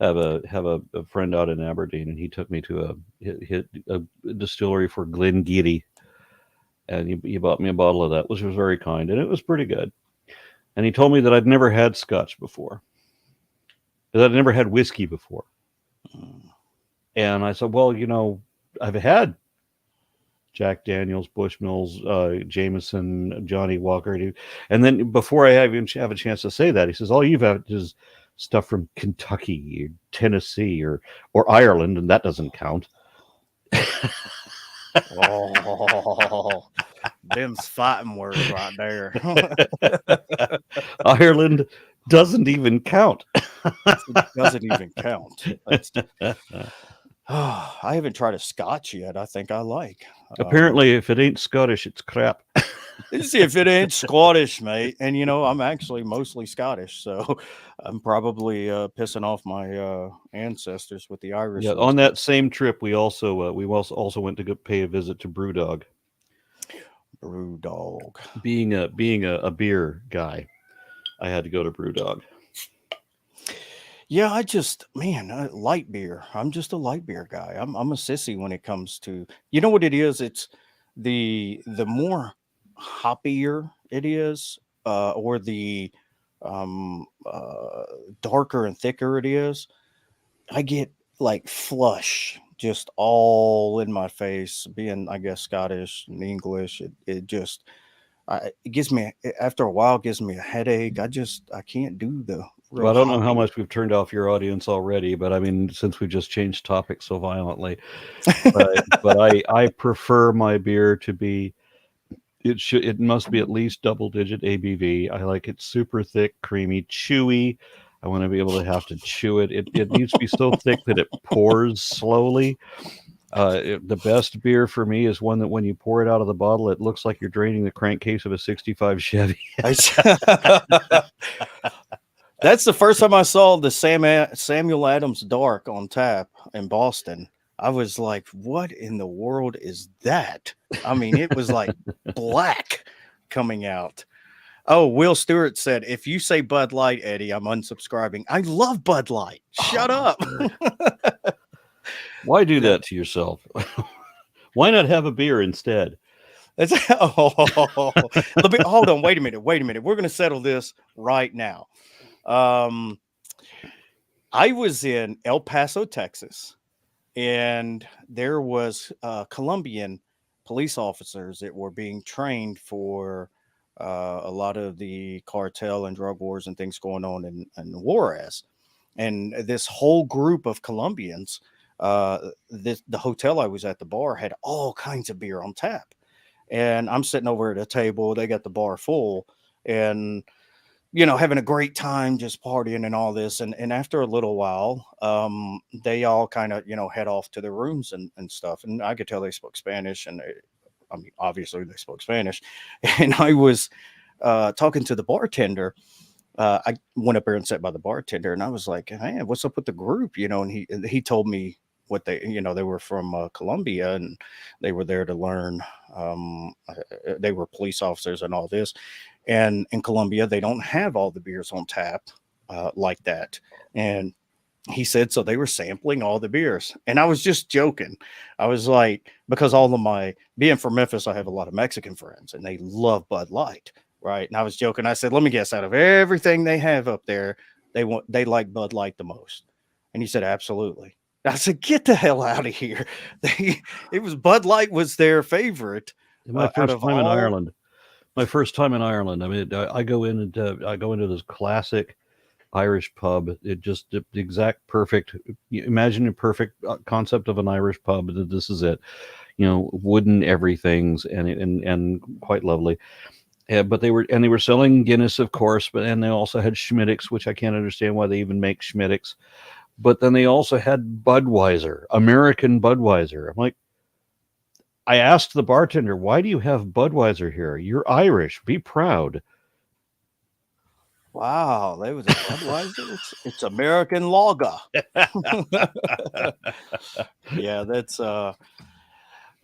Have a friend out in Aberdeen, and he took me to a distillery for Glengarry, and he bought me a bottle of that, which was very kind, and it was pretty good. And he told me that I'd never had Scotch before, that I'd never had whiskey before. And I said, well, I've had Jack Daniels, Bushmills, Jameson, Johnny Walker. And then before I even have a chance to say that, he says, all you've had is stuff from Kentucky, or Tennessee, or Ireland, and that doesn't count. Oh, them's fighting words right there. Ireland doesn't even count. It doesn't even count. I haven't tried a Scotch yet. I think I like. Apparently, if it ain't Scottish, it's crap. See, if it ain't Scottish, mate, and I'm actually mostly Scottish, so I'm probably pissing off my ancestors with the Irish. Yeah, on that same trip, we also went to go pay a visit to Brewdog. Brewdog. Being a beer guy, I had to go to Brewdog. Yeah, light beer. I'm just a light beer guy. I'm a sissy when it comes to, what it is? It's the more hoppier it is, or the darker and thicker it is, I get like flush just all in my face. Being, I guess, Scottish and English, it gives me, after a while, gives me a headache. I can't do the. Well, I don't know how much we've turned off your audience already, but I mean, since we just changed topics so violently, but I prefer my beer to be. It must be at least double-digit ABV. I like it super thick, creamy, chewy. I want to be able to have to chew it. It needs to be so thick that it pours slowly. The best beer for me is one that when you pour it out of the bottle, it looks like you're draining the crankcase of a 65 Chevy. That's the first time I saw the Samuel Adams Dark on tap in Boston. I was like, what in the world is that? I mean, it was like black. coming out. Oh, Will Stewart said, if you say Bud Light, Eddie, I'm unsubscribing. I love Bud Light. Shut up. Why do that to yourself? Why not have a beer instead? Hold on. Wait a minute. We're going to settle this right now. I was in El Paso, Texas, and there was Colombian police officers that were being trained for a lot of the cartel and drug wars and things going on in Juarez. And this whole group of Colombians, the hotel I was at, the bar, had all kinds of beer on tap. And I'm sitting over at a table. They got the bar full and, having a great time, just partying and all this. And after a little while, they all kind of, head off to their rooms and stuff. And I could tell they spoke Spanish. And obviously they spoke Spanish. And I was talking to the bartender. I went up there and sat by the bartender, and I was like, "Hey, what's up with the group?" And he told me what they were from Colombia, and they were there to learn. They were police officers and all this. And in Colombia, they don't have all the beers on tap like that. And he said, so they were sampling all the beers. And I was just joking. I was like, because being from Memphis, I have a lot of Mexican friends, and they love Bud Light. Right. And I was joking. I said, let me guess, out of everything they have up there, they like Bud Light the most. And he said, absolutely. I said, get the hell out of here. It was Bud Light was their favorite. My first time in Ireland. I mean, I go into this classic Irish pub. It just the exact perfect. Imagine a perfect concept of an Irish pub. This is it. Wooden everything's and quite lovely. Yeah, but they were selling Guinness, of course, and they also had Schmittix, which I can't understand why they even make Schmittix. But then they also had Budweiser, American Budweiser. I'm like, I asked the bartender, why do you have Budweiser here? You're Irish. Be proud. Wow, that was a Budweiser. It's American lager. Yeah, that's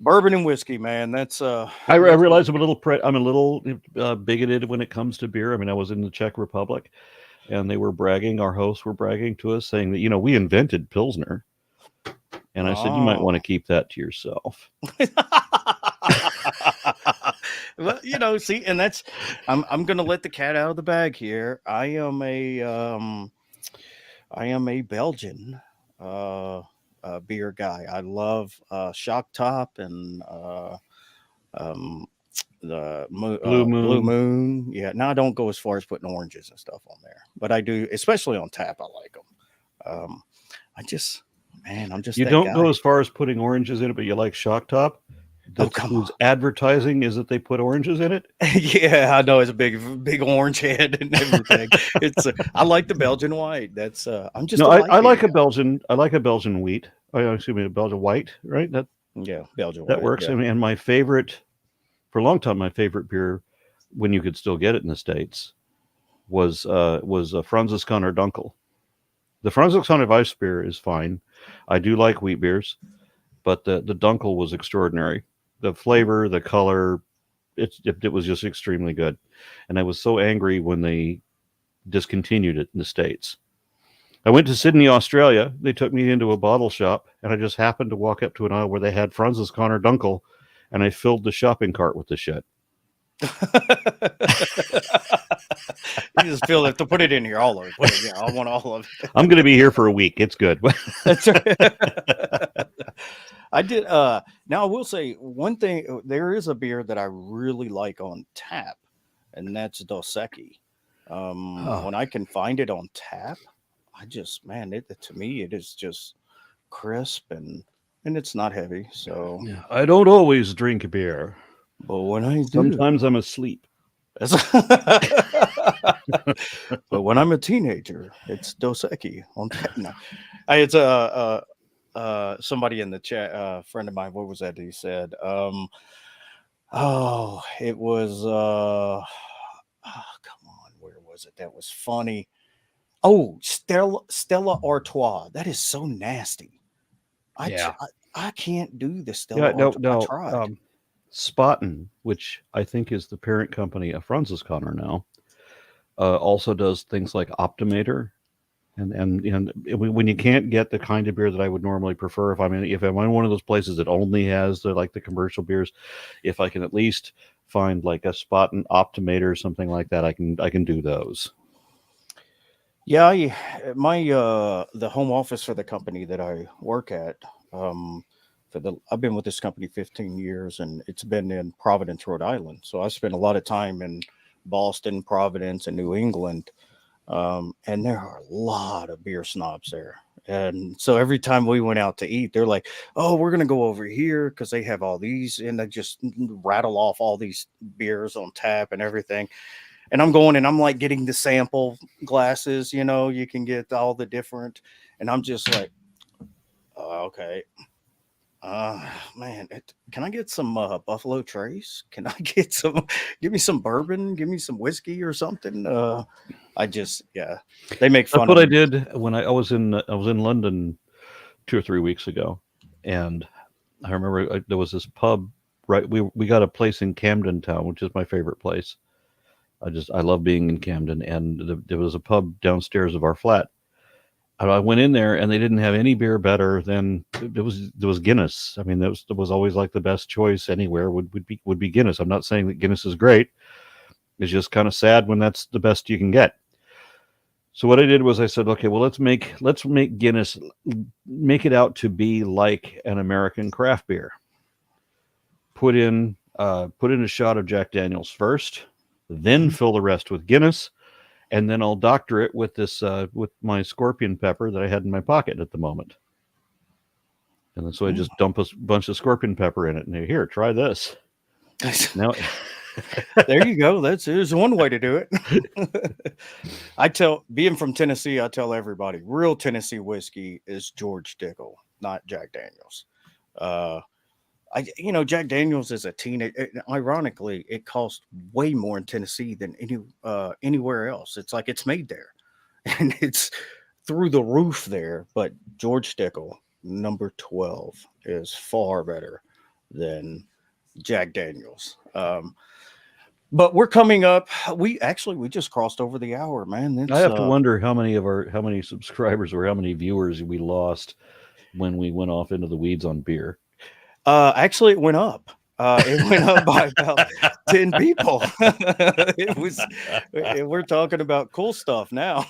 bourbon and whiskey, man. That's I realize I'm a little bigoted when it comes to beer. I mean, I was in the Czech Republic, and they were bragging. Our hosts were bragging to us, saying that we invented Pilsner, and I said you might want to keep that to yourself. Well, see, and that's I'm going to let the cat out of the bag here. I am a Belgian beer guy. I love Shock Top and the Blue Moon. Yeah, now I don't go as far as putting oranges and stuff on there, but I do, especially on tap. I like them. I'm just you don't go as far as putting oranges in it, but you like Shock Top. Whose advertising is that they put oranges in it? Yeah, I know, it's a big orange head and everything. I like the Belgian white. That's I'm just I like a Belgian wheat. Excuse me, a Belgian white, right? Belgian that white, works. Yeah. And my favorite, for a long time, my favorite beer, when you could still get it in the States, was Franziskaner Dunkel. The Franziskaner Weiss beer is fine. I do like wheat beers, but the Dunkel was extraordinary. The flavor, the color, it was just extremely good. And I was so angry when they discontinued it in the States. I went to Sydney, Australia. They took me into a bottle shop, and I just happened to walk up to an aisle where they had Franziskaner Dunkel, and I filled the shopping cart with the shit. You just feel it to put it in here, all of it. Yeah, I want all of it. I'm going to be here for a week. It's good. That's right. I did. Now I will say one thing. There is a beer that I really like on tap, and that's Dos Equis. When I can find it on tap, to me, it is just crisp and it's not heavy. So I don't always drink beer, but when I do, sometimes I'm asleep. But when I'm a teenager, it's Dos Equis on tap. No. It's somebody in the chat, a friend of mine. What was that? He said, it was come on, where was it? That was funny. Oh, Stella Artois. That is so nasty. I can't do the Stella Artois. I tried. Spaten, which I think is the parent company of Franziskaner now, also does things like Optimator. And when you can't get the kind of beer that I would normally prefer, if I'm in one of those places that only has the commercial beers, if I can at least find like a Spaten Optimator or something like that, I can do those. Yeah, the home office for the company that I work at, I've been with this company 15 years, and it's been in Providence, Rhode Island. So I spent a lot of time in Boston, Providence, and New England. And there are a lot of beer snobs there. And so every time we went out to eat, they're like, "Oh, we're gonna go over here because they have all these," and they just rattle off all these beers on tap and everything. And I'm going and I'm like getting the sample glasses, you can get all the different, and I'm just like, okay. Man, can I get some Buffalo Trace? Can I get give me some bourbon, give me some whiskey or something? They make fun That's what of I me. did when I was in London 2 or 3 weeks ago, and I remember there was this pub right. We got a place in Camden Town, which is my favorite place. I love being in Camden, and there was a pub downstairs of our flat. And I went in there, and they didn't have any beer better than there was Guinness. I mean, that was always like the best choice anywhere would be Guinness. I'm not saying that Guinness is great. It's just kind of sad when that's the best you can get. So what I did was I said, okay, well let's make Guinness, make it out to be like an American craft beer. Put in a shot of Jack Daniel's first, then fill the rest with Guinness, and then I'll doctor it with with my scorpion pepper that I had in my pocket at the moment. And then so I just dump a bunch of scorpion pepper in it, and here, try this. Now, there you go. There's one way to do it. Being from Tennessee, I tell everybody, real Tennessee whiskey is George Dickel, not Jack Daniels. Jack Daniels is a teenage. Ironically, it costs way more in Tennessee than anywhere else. It's like it's made there, and it's through the roof there. But George Dickel, number 12, is far better than Jack Daniels. But we're coming up. We just crossed over the hour, man. I have to wonder how many subscribers or how many viewers we lost when we went off into the weeds on beer. Actually, it went up. It went up by about 10 people. We're talking about cool stuff now.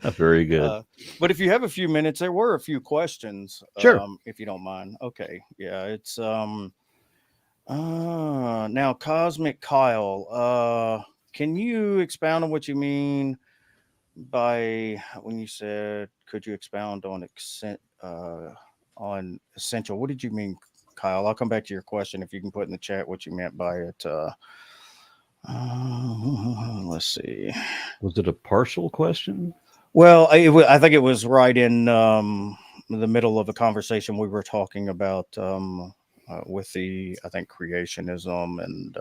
Very good. But if you have a few minutes, there were a few questions. Sure. If you don't mind. Okay. Yeah. It's now Cosmic Kyle. Can you expound on what you mean by when you said, could you expound on essential? What did you mean, Kyle? I'll come back to your question if you can put in the chat what you meant by it. Let's see. Was it a partial question? Well, I think it was right in the middle of a conversation we were talking about with the, I think, creationism and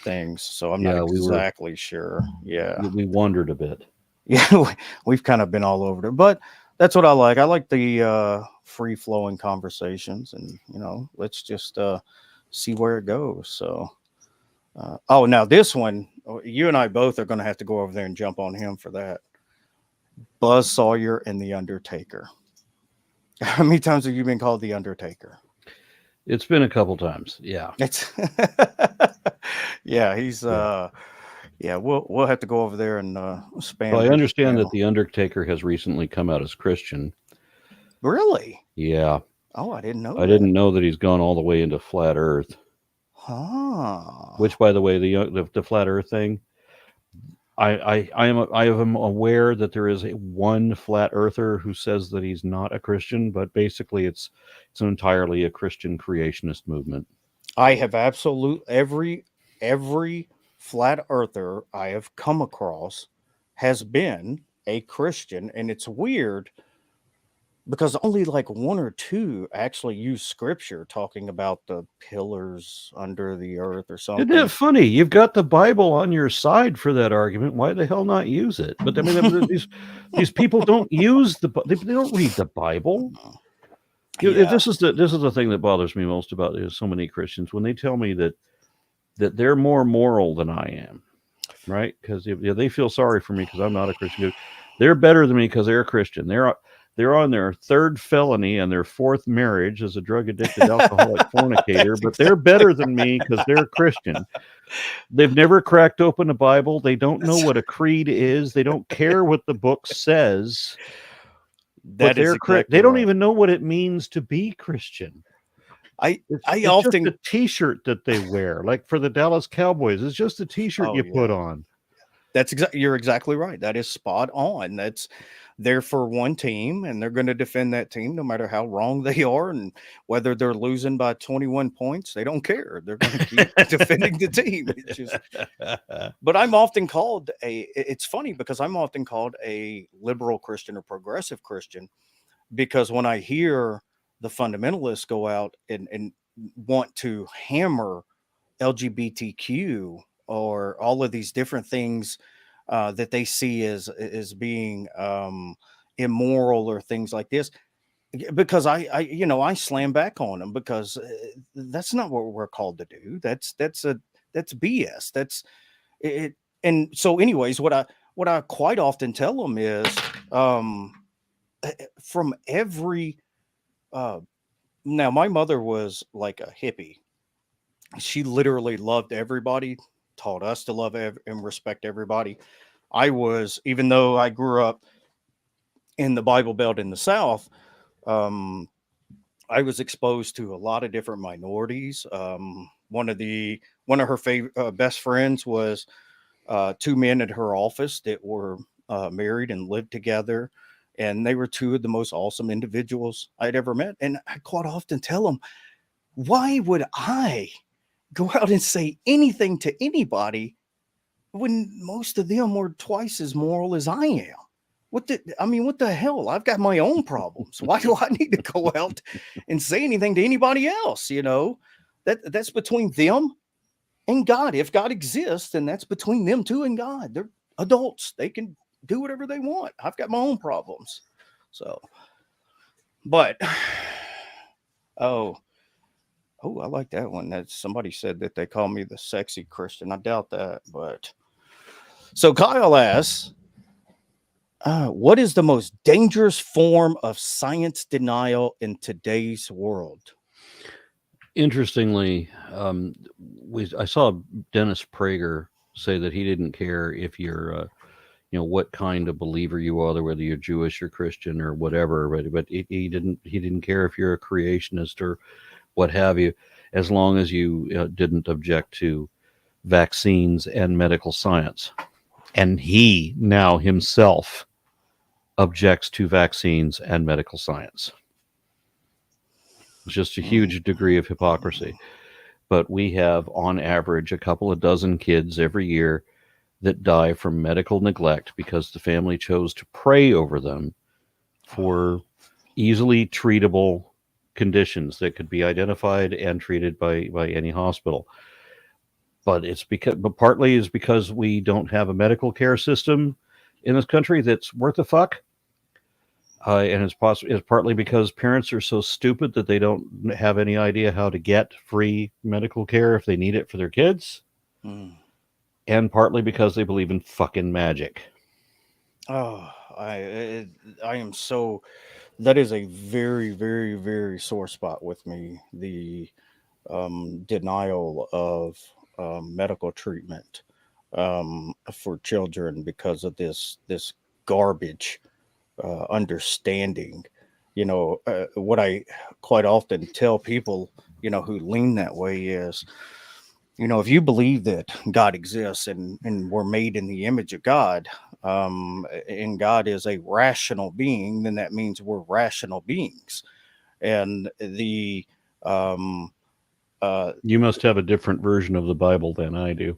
things. So I'm not exactly sure. Yeah. We wandered a bit. Yeah, we've kind of been all over there, but that's what I like. I like the free flowing conversations, and let's just see where it goes. So, now this one, you and I both are going to have to go over there and jump on him for that. Buzz Sawyer and the Undertaker. How many times have you been called the Undertaker? It's been a couple times. Yeah. It's yeah. He's yeah. We'll have to go over there and spam. Well, I understand that the Undertaker has recently come out as Christian. Really? Yeah. Oh, I didn't know. I didn't know that he's gone all the way into flat Earth. Huh. Which, by the way, the flat Earth thing, I am aware that there is one flat earther who says that he's not a Christian, but basically it's entirely a Christian creationist movement. I have every flat earther I have come across has been a Christian, and it's weird because only like one or two actually use scripture talking about the pillars under the earth or something. Isn't it funny? You've got the Bible on your side for that argument. Why the hell not use it? But I mean, these people don't use they don't read the Bible. Yeah, This is the thing that bothers me most about it, is so many Christians when they tell me that they're more moral than I am, right? Because they feel sorry for me because I'm not a Christian. They're better than me because they're a Christian. They're on their third felony and their fourth marriage as a drug addicted alcoholic fornicator, that's but they're exactly better than me because they're a Christian. They've never cracked open a Bible. They don't know that's, what a creed is. They don't care what the book says, but that is they exactly don't right. even know what it means to be Christian. I It's just often a T-shirt that they wear, like for the Dallas Cowboys. It's just a T-shirt oh you put yeah. on. You're exactly right. That is spot on. That's they're for one team and they're going to defend that team no matter how wrong they are and whether they're losing by 21 points, they don't care. They're going to keep defending the team. It's just but I'm often called it's funny because I'm often called a liberal Christian or progressive Christian because when I hear the fundamentalists go out and want to hammer LGBTQ or all of these different things that they see as being immoral or things like this, because I slam back on them because that's not what we're called to do. That's BS. That's it. And so, anyways, what I quite often tell them is um, from every uh, now my mother was like a hippie. She literally loved everybody, taught us to love and respect everybody. I was, even though I grew up in the Bible Belt in the South, um, I was exposed to a lot of different minorities. One of her best friends was two men at her office that were married and lived together, and they were two of the most awesome individuals I'd ever met. And I quite often tell them, why would I go out and say anything to anybody when most of them were twice as moral as I am? What the hell? I've got my own problems. Why do I need to go out and say anything to anybody else? That's between them and God. If God exists, then that's between them two and God. They're adults. They can do whatever they want. I've got my own problems. So, but oh, oh, I like that one. That somebody said that they call me the sexy Christian. I doubt that, but so Kyle asks, what is the most dangerous form of science denial in today's world? Interestingly, I saw Dennis Prager say that he didn't care if you're, what kind of believer you are, whether you're Jewish or Christian or whatever, but he didn't care if you're a creationist or what have you, as long as you didn't object to vaccines and medical science. And he now himself objects to vaccines and medical science. It's just a huge degree of hypocrisy. But we have, on average, a couple of dozen kids every year that die from medical neglect because the family chose to pray over them for easily treatable conditions that could be identified and treated by any hospital. But partly is because we don't have a medical care system in this country that's worth a fuck. And it's partly because parents are so stupid that they don't have any idea how to get free medical care if they need it for their kids. Mm. And partly because they believe in fucking magic. Oh, I am so. That is a very, very, very sore spot with me. The denial of medical treatment for children because of this garbage understanding. What I quite often tell people, who lean that way is, if you believe that God exists and we're made in the image of God, and God is a rational being, then that means we're rational beings. And um, You must have a different version of the Bible than I do.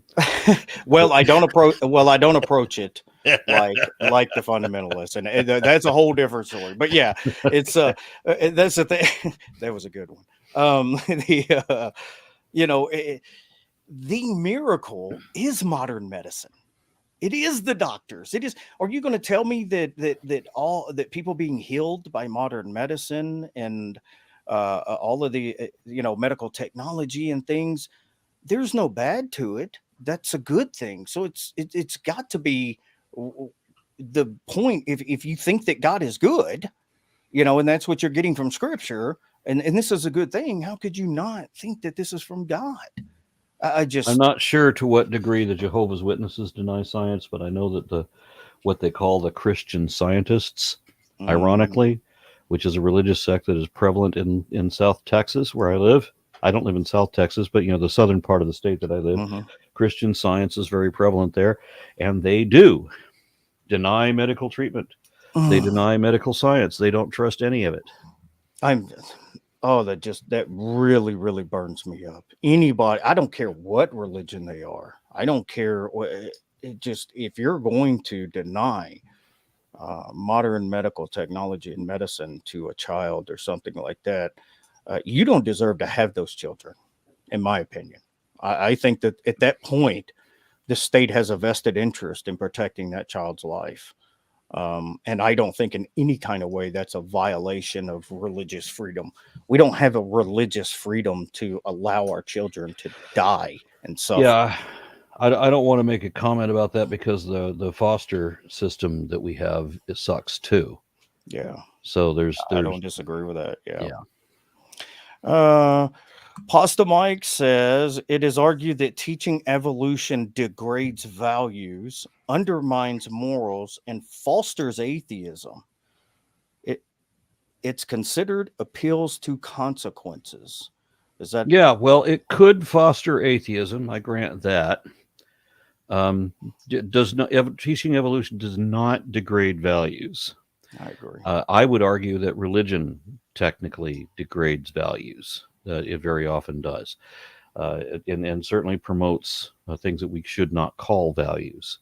I don't approach it like the fundamentalists, and that's a whole different story. But yeah, it's that's the thing. That was a good one. You know, it, the miracle is modern medicine. It is the doctors. It is. Are you going to tell me that all that people being healed by modern medicine and all of the medical technology and things. There's no bad to it. That's a good thing. So it's got to be the point. If you think that God is good, and that's what you're getting from Scripture, and this is a good thing, how could you not think that this is from God? I'm not sure to what degree the Jehovah's Witnesses deny science, but I know that what they call the Christian Scientists, ironically, which is a religious sect that is prevalent in South Texas, where I live. I don't live in South Texas, but the southern part of the state that I live, Christian Science is very prevalent there, and they do deny medical treatment. They deny medical science. They don't trust any of it. That really, really burns me up. Anybody, I don't care what religion they are. I don't care if you're going to deny modern medical technology and medicine to a child or something like that, you don't deserve to have those children, in my opinion. I think that at that point, the state has a vested interest in protecting that child's life. And I don't think in any kind of way that's a violation of religious freedom. We don't have a religious freedom to allow our children to die and suffer. Yeah, I don't want to make a comment about that because the foster system that we have, it sucks too. Yeah. So I don't disagree with that. Yeah. Yeah. Pasta Mike says it is argued that teaching evolution degrades values, undermines morals, and fosters atheism. It's considered appeals to consequences. Is that? Yeah, well, it could foster atheism. I grant that. Teaching evolution does not degrade values. I agree. I would argue that religion technically degrades values. It very often does, and certainly promotes things that we should not call values,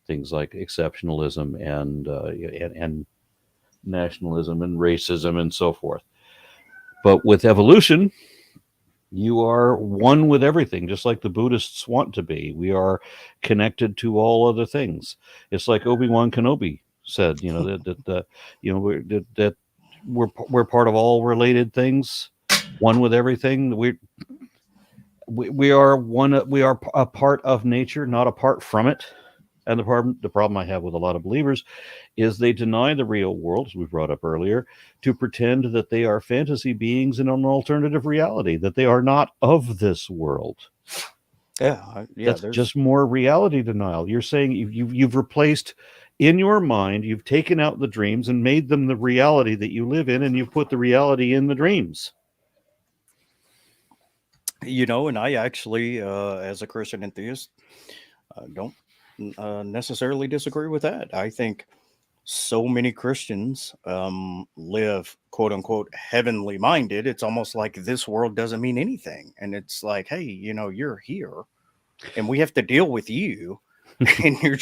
things like exceptionalism and nationalism and racism and so forth. But with evolution, you are one with everything, just like the Buddhists want to be. We are connected to all other things. It's like Obi-Wan Kenobi said, that we're part of all related things, one with everything. We are one. We are a part of nature, not apart from it. And the problem I have with a lot of believers is they deny the real world, as we brought up earlier, to pretend that they are fantasy beings in an alternative reality, that they are not of this world. Yeah, That's just more reality denial. You're saying you've replaced in your mind, you've taken out the dreams and made them the reality that you live in, and you've put the reality in the dreams. And I actually, as a Christian atheist, don't necessarily disagree with that. I think so many Christians live, quote unquote, heavenly minded. It's almost like this world doesn't mean anything. And it's like, hey, you're here and we have to deal with you and your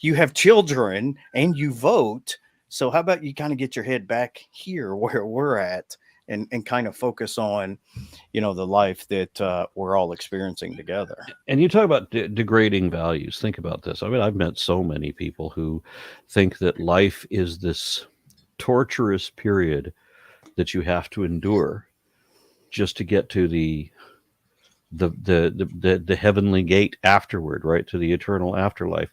you have children and you vote. So how about you kind of get your head back here where we're at and kind of focus on, the life that we're all experiencing together. And you talk about degrading values. Think about this. I mean, I've met so many people who think that life is this torturous period that you have to endure just to get to the heavenly gate afterward, right? To the eternal afterlife.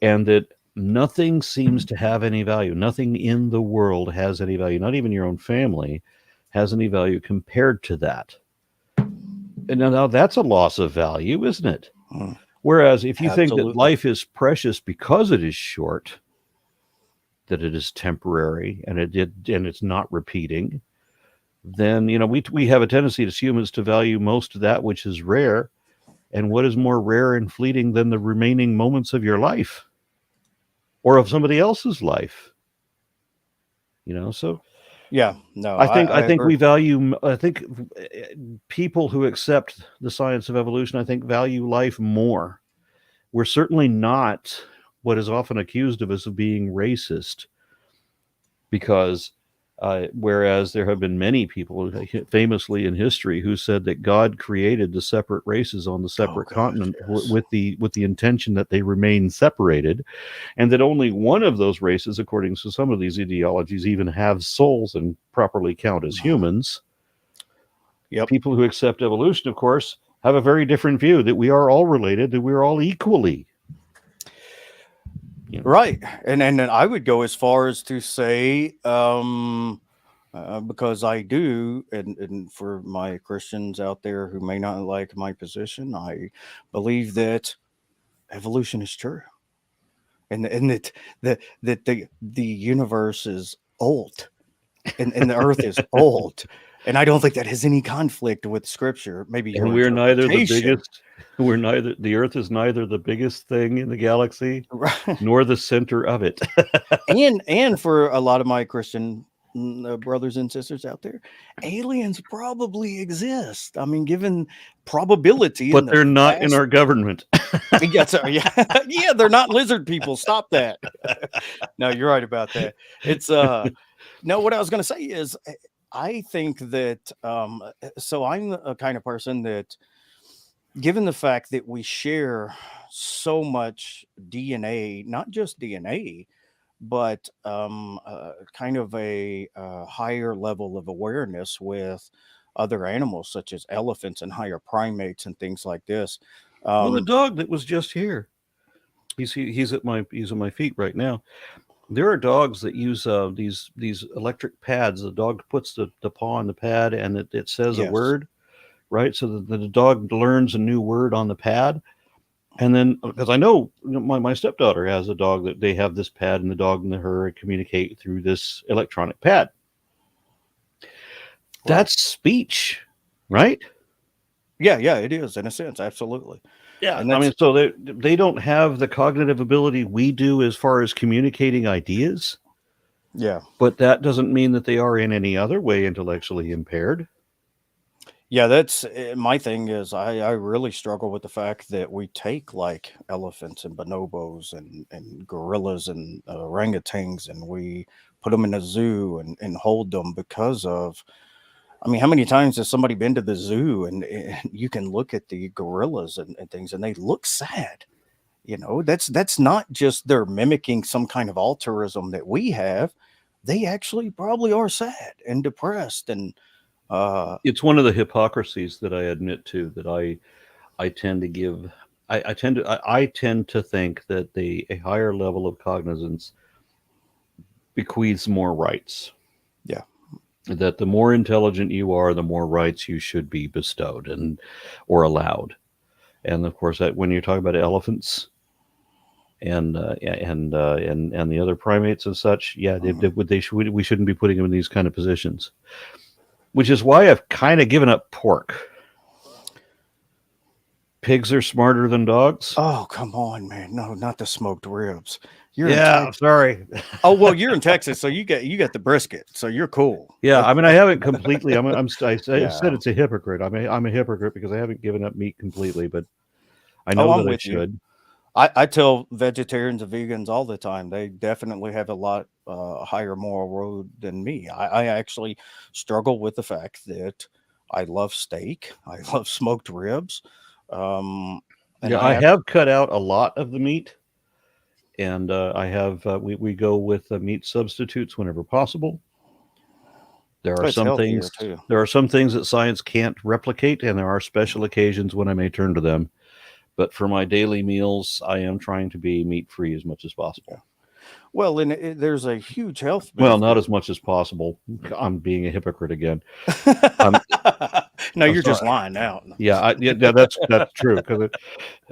And that nothing seems to have any value. Nothing in the world has any value. Not even your own family has any value compared to that. And now that's a loss of value, isn't it? Whereas if you think that life is precious because it is short, that it is temporary and it's not repeating, then we have a tendency as humans to value most of that which is rare. And what is more rare and fleeting than the remaining moments of your life or of somebody else's life? So yeah, no, I think we value. I think people who accept the science of evolution, I think, value life more. We're certainly not what is often accused of us of being racist, because whereas there have been many people, famously in history, who said that God created the separate races on the separate continent with the intention that they remain separated, and that only one of those races, according to some of these ideologies, even have souls and properly count as humans. Yep. People who accept evolution, of course, have a very different view that we are all related, that we're all equally. Right. And then I would go as far as to say, because I do, and for my Christians out there who may not like my position, I believe that evolution is true, and that the universe is old, and the Earth is old, and I don't think that has any conflict with Scripture. Maybe your And we're neither the interpretation. biggest. We're neither. The Earth is neither the biggest thing in the galaxy Right. nor the center of it. and for a lot of my Christian brothers and sisters out there, aliens probably exist. I mean, given probability, But and the they're not in vast, our government. yeah, yeah, they're not lizard people. Stop that. No, you're right about that. It's no. What I was going to say is, I think that so I'm a kind of person that, given the fact that we share so much DNA, not just DNA, but kind of a higher level of awareness with other animals such as elephants and higher primates and things like this. Well, the dog that was just here, he's at my feet right now. There are dogs that use these electric pads. The dog puts the paw on the pad and it says a Yes. word, right? So that the dog learns a new word on the pad. And then, because I know my stepdaughter has a dog that they have this pad, and the dog and her communicate through this electronic pad. That's speech, right? Yeah, it is in a sense, absolutely. Yeah, And I mean, so they don't have the cognitive ability we do as far as communicating ideas, yeah, but that doesn't mean that they are in any other way intellectually impaired. yeah. That's my thing is I really struggle with the fact that we take like elephants and bonobos and gorillas and orangutans, and we put them in a zoo and hold them because of. I mean, how many times has somebody been to the zoo and you can look at the gorillas and things, and they look sad? You know, that's not just they're mimicking some kind of altruism that we have. They actually probably are sad and depressed, and It's one of the hypocrisies that I admit to, that I tend to give. I tend to think that a higher level of cognizance bequeaths more rights. yeah, That the more intelligent you are, the more rights you should be bestowed or allowed. And of course, that when you talk about elephants and the other primates and such, yeah, we shouldn't be putting them in these kind of positions. Which is why I've kind of given up pork. Pigs are smarter than dogs. Oh, come on, man! No, not the smoked ribs. You're Yeah, sorry. Oh well, you're in Texas, so you get the brisket, so you're cool. Yeah, I mean, I haven't completely. I said Yeah. it's a hypocrite. I'm a hypocrite because I haven't given up meat completely, but I Oh, know I'm that I with you. should. I tell vegetarians and vegans all the time they definitely have a lot higher moral road than me. I actually struggle with the fact that I love steak, I love smoked ribs, and Yeah, I have cut out a lot of the meat, and I have we go with meat substitutes whenever possible. There are It's some healthier things. too. There are some things that science can't replicate, and there are special occasions when I may turn to them. But for my daily meals, I am trying to be meat free as much as possible. Well, and there's a huge health Well, not benefit. as much as possible. I'm being a hypocrite again. No, I'm you're just sorry. lying now. Yeah, that's true, because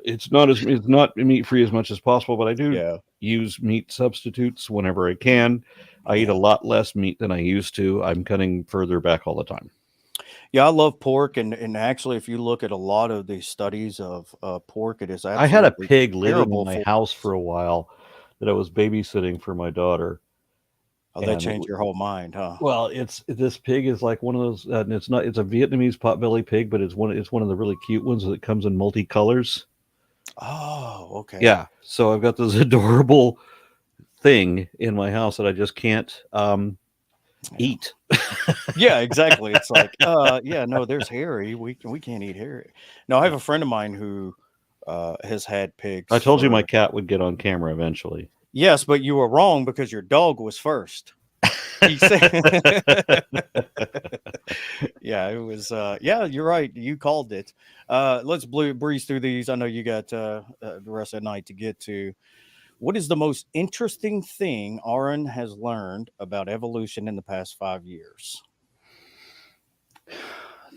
it's not meat free as much as possible. But I do Yeah. use meat substitutes whenever I can. I eat a lot less meat than I used to. I'm cutting further back all the time. Yeah, I love pork, and actually, if you look at a lot of the studies of pork, it is I had a absolutely pig living in terrible my for. house for a while that I was babysitting for my daughter. Oh, that changed your whole mind, huh? Well, this pig is like one of those, and it's a Vietnamese potbelly pig, but it's one of the really cute ones that comes in multicolors. Oh, okay. Yeah, so I've got this adorable thing in my house that I just can't eat. Yeah, exactly. It's like, yeah, no, there's Harry. We can't eat Harry. No, I have a friend of mine who has had pigs. I told you my cat would get on camera eventually. Yes, but you were wrong because your dog was first. He said, yeah, it was. Yeah, you're right. You called it. Let's breeze through these. I know you got the rest of the night to get to. What is the most interesting thing Aron has learned about evolution in the past 5 years?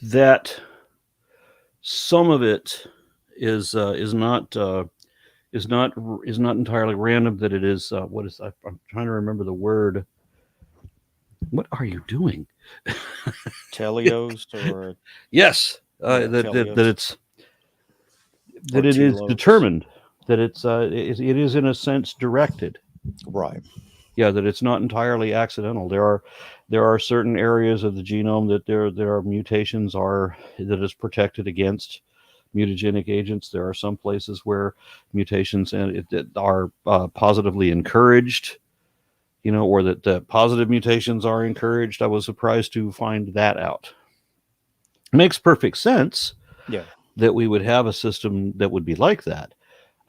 That some of it is not entirely random. That it is what is I'm trying to remember the word. What are you doing? Teleos or Yes, yeah, that teleos it's or that it is telos. determined. That it is in a sense directed. Right. Yeah, that it's not entirely accidental. There are certain areas of the genome that there are mutations that is protected against mutagenic agents. There are some places where mutations that are positively encouraged, or that positive mutations are encouraged. I was surprised to find that out. It makes perfect sense Yeah. that we would have a system that would be like that.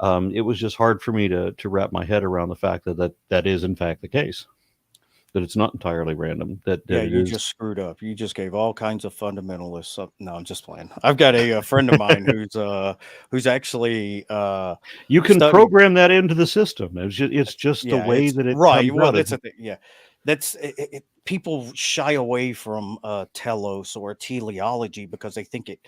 It was just hard for me to wrap my head around the fact that is in fact the case. That it's not entirely random. That Yeah, it you is. just screwed up. You just gave all kinds of fundamentalists. No, I'm just playing. I've got a friend of mine who's actually You can studied. program that into the system. It's just the Yeah, way it's that it right. comes Well, out. that's a thing. Yeah, that's people shy away from telos or teleology because they think it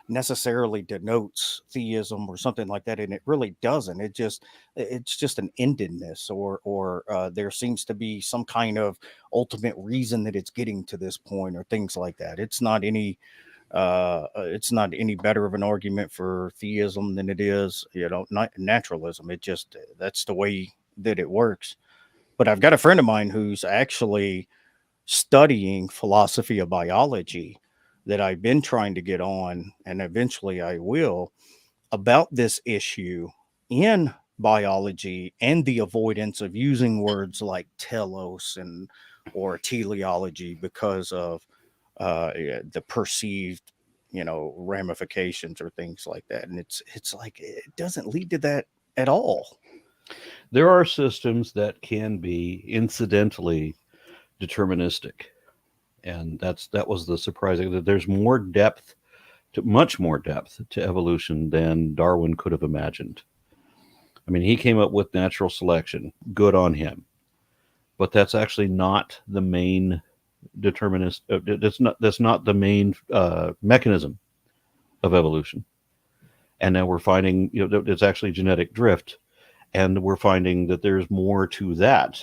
necessarily denotes theism or something like that, and it really doesn't. It's just an endedness, or there seems to be some kind of ultimate reason that it's getting to this point, or things like that. It's not any better of an argument for theism than it is, not naturalism. It just that's the way that it works. But I've got a friend of mine who's actually studying philosophy of biology that I've been trying to get on, and eventually I will, about this issue in biology and the avoidance of using words like telos and or teleology because of the perceived ramifications or things like that. And it's like it doesn't lead to that at all. There are systems that can be incidentally deterministic, and that was the surprising. That there's much more depth to evolution than Darwin could have imagined. I mean, he came up with natural selection. Good on him. But that's actually not the main determinist. That's not the main mechanism of evolution. And now we're finding, it's actually genetic drift, and we're finding that there's more to that,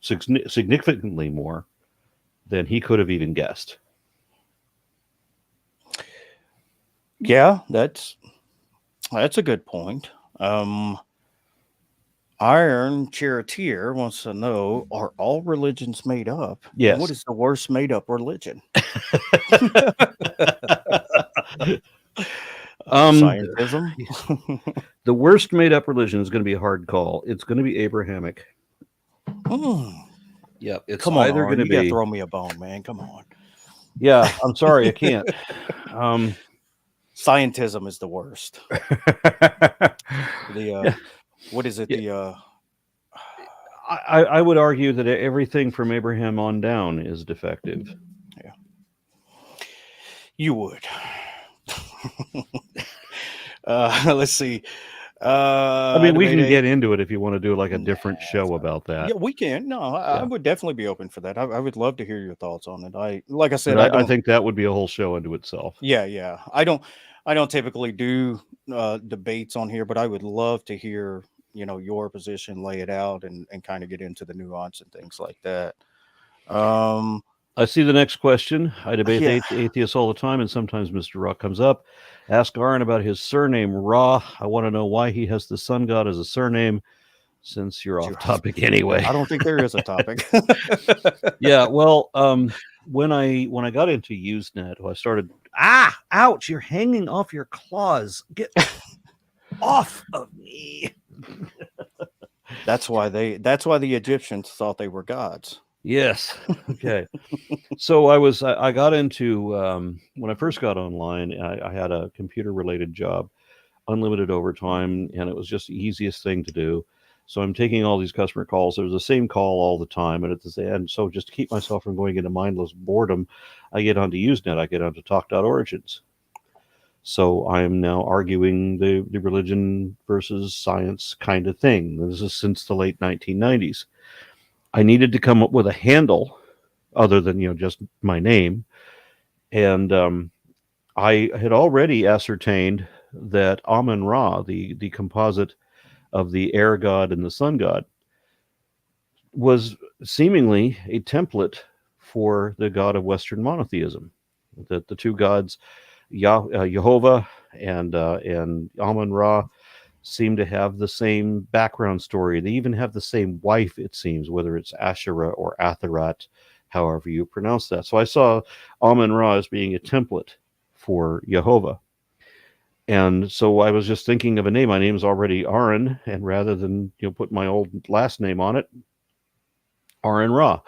significantly more than he could have even guessed. Yeah, that's a good point. Iron Charioteer wants to know: are all religions made up? Yes. And what is the worst made up religion? Scientism. The worst made up religion is going to be a hard call. It's going to be Abrahamic. Yeah, it's Come on, either Aron, going to you gotta be. throw me a bone, man. Come on. Yeah, I'm sorry, I can't. Scientism is the worst. Yeah. What is it? Yeah. I would argue that everything from Abraham on down is defective. Yeah, you would. Let's see. I mean, we can get into it if you want to do like a different show about that. Yeah, we can. No, I would definitely be open for that. I would love to hear your thoughts on it. Like I said, I think that would be a whole show unto itself. Yeah. I don't typically do debates on here, but I would love to hear your position, lay it out, and kind of get into the nuance and things like that. I see the next question. I debate atheists all the time, and sometimes Mr. Ra comes up. Ask Aron about his surname, Ra. I want to know why he has the sun god as a surname, since you're off topic anyway. I don't think there is a topic. Yeah, well, when I got into Usenet, I started, ouch, you're hanging off your claws. Get off of me. That's why the Egyptians thought they were gods. Yes. Okay. So I got into, when I first got online, I had a computer related job, unlimited overtime, and it was just the easiest thing to do. So I'm taking all these customer calls. There's the same call all the time, and at the end, so just to keep myself from going into mindless boredom, I get onto Usenet. I get onto Talk.Origins. So I am now arguing the religion versus science kind of thing. This is since the late 1990s. I needed to come up with a handle other than just my name, and I had already ascertained that Amun Ra, the composite of the air god and the sun god, was seemingly a template for the god of Western monotheism. That the two gods, Jehovah and Amun Ra, seem to have the same background story. They even have the same wife, it seems, whether it's Asherah or Atherat, however you pronounce that. So I saw Amun Ra as being a template for Jehovah. And so I was just thinking of a name. My name is already Aron, and rather than put my old last name on it, Aron Ra,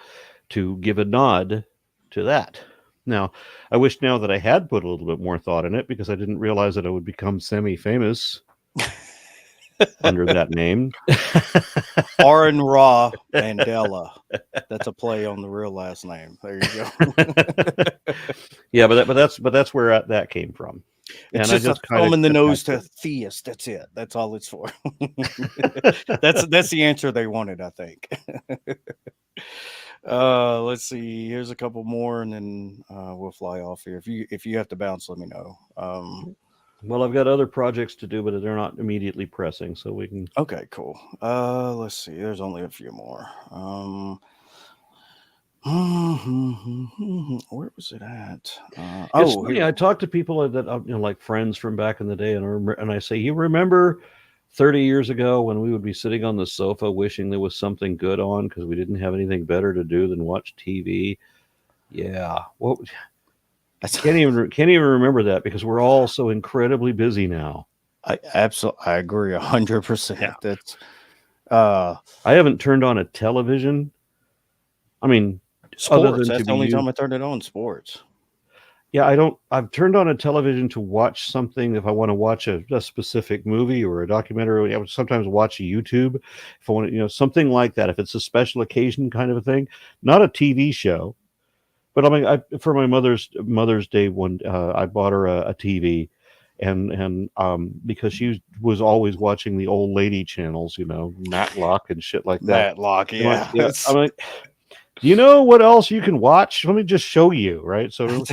to give a nod to that. Now, I wish now that I had put a little bit more thought in it, because I didn't realize that I would become semi-famous under that name. Aron Ra Mandela. That's a play on the real last name. There you go. Yeah, but that's where that came from. It's and just a thumb in the nose to theist. That's it. That's all it's for. That's the answer they wanted, I think. Let's see. Here's a couple more, and then we'll fly off here. If you have to bounce, let me know. Well, I've got other projects to do, but they're not immediately pressing, so we can. Okay, cool. Let's see. There's only a few more. Where was it at? It's funny. I talk to people that like friends from back in the day, and I say, you remember 30 years ago when we would be sitting on the sofa wishing there was something good on because we didn't have anything better to do than watch TV? Yeah. Well, I can't even remember that because we're all so incredibly busy now. I agree 100%. Yeah. That's I haven't turned on a television. I mean, sports. That's the only time I turned it on. Sports. Yeah, I've turned on a television to watch something if I want to watch a specific movie or a documentary. I would sometimes watch a YouTube if I want to, something like that. If it's a special occasion kind of a thing, not a TV show. But I mean, for my Mother's Day one, I bought her a TV, and because she was always watching the old lady channels, Matlock and shit like that. Matlock, yeah. I'm like, you know what else you can watch? Let me just show you, right? So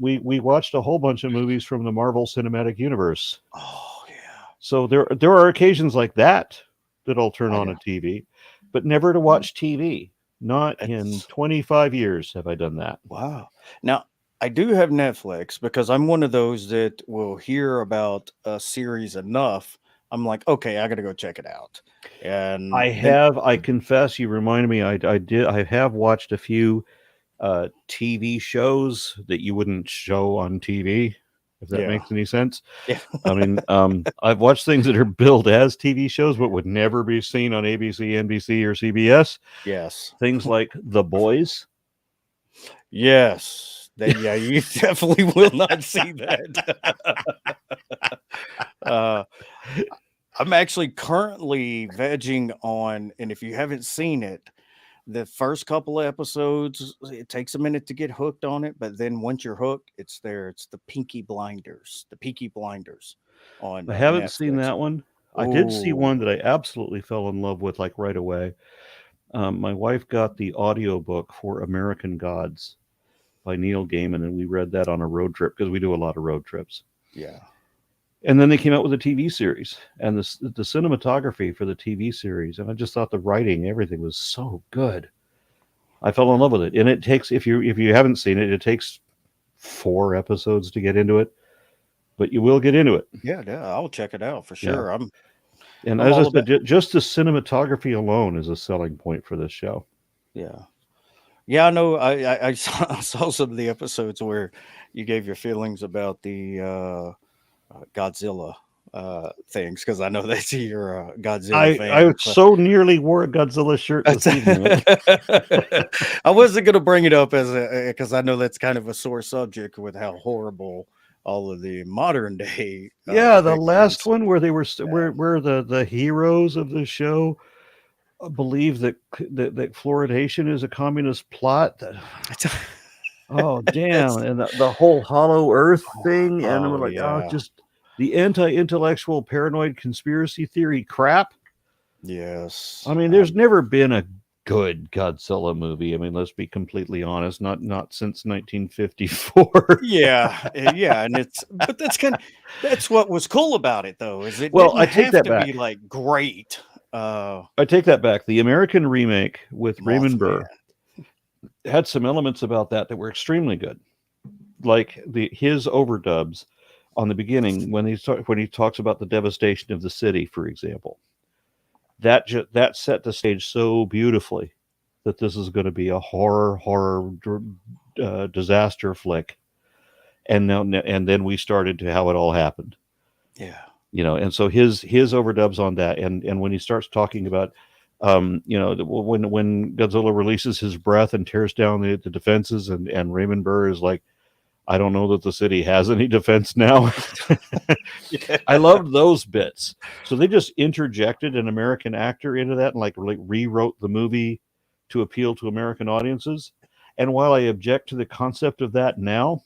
we watched a whole bunch of movies from the Marvel Cinematic Universe. Oh yeah. So there are occasions like that I'll turn on a TV, but never to watch TV. Not in 25 years have I done that. Wow. Now, I do have Netflix because I'm one of those that will hear about a series enough. I'm like, okay, I got to go check it out. And I confess, you reminded me, I have watched a few TV shows that you wouldn't show on TV, if that makes any sense. Yeah. I mean, I've watched things that are billed as TV shows, but would never be seen on ABC, NBC, or CBS. Yes. Things like The Boys. Yes. Yeah, you definitely will not see that. I'm actually currently vegging on, and if you haven't seen it, the first couple of episodes, it takes a minute to get hooked on it, but then once you're hooked, it's there. It's the Peaky Blinders on I haven't Netflix. seen that one. I did see one that I absolutely fell in love with, like right away. My wife got the audiobook for American Gods by Neil Gaiman, and we read that on a road trip because we do a lot of road trips. Yeah. And then they came out with a TV series, and the cinematography for the TV series, and I just thought the writing, everything was so good. I fell in love with it, and it takes, if you haven't seen it, it takes 4 episodes to get into it, but you will get into it. Yeah, I'll check it out for sure. Yeah. And as I said, just the cinematography alone is a selling point for this show. Yeah. Yeah, I know. I saw some of the episodes where you gave your feelings about the Godzilla things, because I know that you're a Godzilla fan. I so nearly wore a Godzilla shirt this evening. I wasn't going to bring it up because I know that's kind of a sore subject with how horrible all of the modern day Yeah, the last depictions. one where they were where the heroes of the show believe that fluoridation is a communist plot. Oh damn! That's And the whole hollow Earth thing, and we're oh like, oh, yeah, just the anti-intellectual paranoid conspiracy theory crap. yes. I mean, there's never been a good Godzilla movie. I mean, let's be completely honest, not since 1954. Yeah, yeah, and but that's what was cool about it though, is it Well, didn't I take have that to be back. like great. Uh, I take that back. The American remake with Raymond Mothman. Burr had some elements about that were extremely good, like his overdubs on the beginning when he talks about the devastation of the city, for example. That set the stage so beautifully that this is going to be a horror disaster flick, and then we started to how it all happened. Yeah. And so his overdubs on that, and when he starts talking about when Godzilla releases his breath and tears down the defenses, and Raymond Burr is like, I don't know that the city has any defense now. Yeah. I loved those bits. So they just interjected an American actor into that and like rewrote the movie to appeal to American audiences. And while I object to the concept of that now,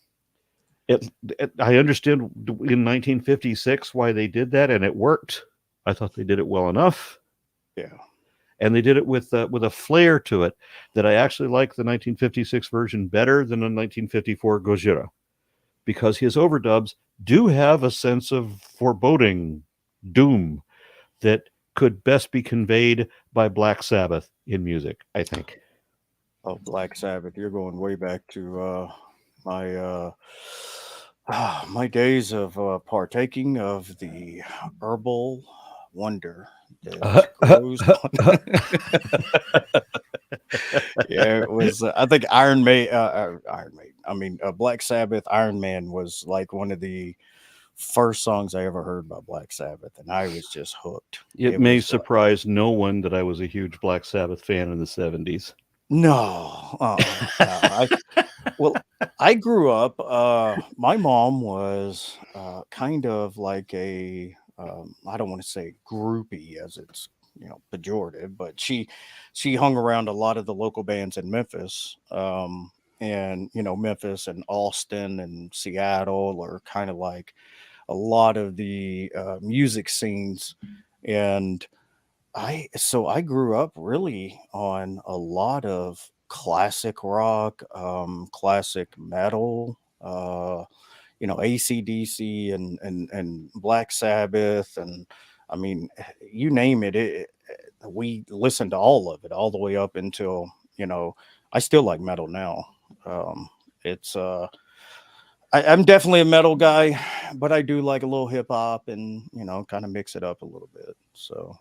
I understand in 1956 why they did that, and it worked. I thought they did it well enough. Yeah. And they did it with a flair to it that I actually like the 1956 version better than the 1954 Gojira, because his overdubs do have a sense of foreboding, doom that could best be conveyed by Black Sabbath in music, I think. Oh, Black Sabbath, you're going way back to my my days of partaking of the herbal wonder that grows on. Yeah, it was. I think Iron Maiden. I mean, Black Sabbath. Iron Man was like one of the first songs I ever heard by Black Sabbath, and I was just hooked. It It may was surprise no one that I was a huge Black Sabbath fan in the 70s. no, no. Well, I grew up. My mom was kind of like a I don't want to say groupie, as it's pejorative, but she hung around a lot of the local bands in Memphis. And Memphis and Austin and Seattle are kind of like a lot of the music scenes. And I grew up really on a lot of classic rock, classic metal, AC/DC and Black Sabbath, and I mean, you name it, we listened to all of it all the way up until I still like metal now. It's I'm definitely a metal guy, but I do like a little hip hop and kind of mix it up a little bit. So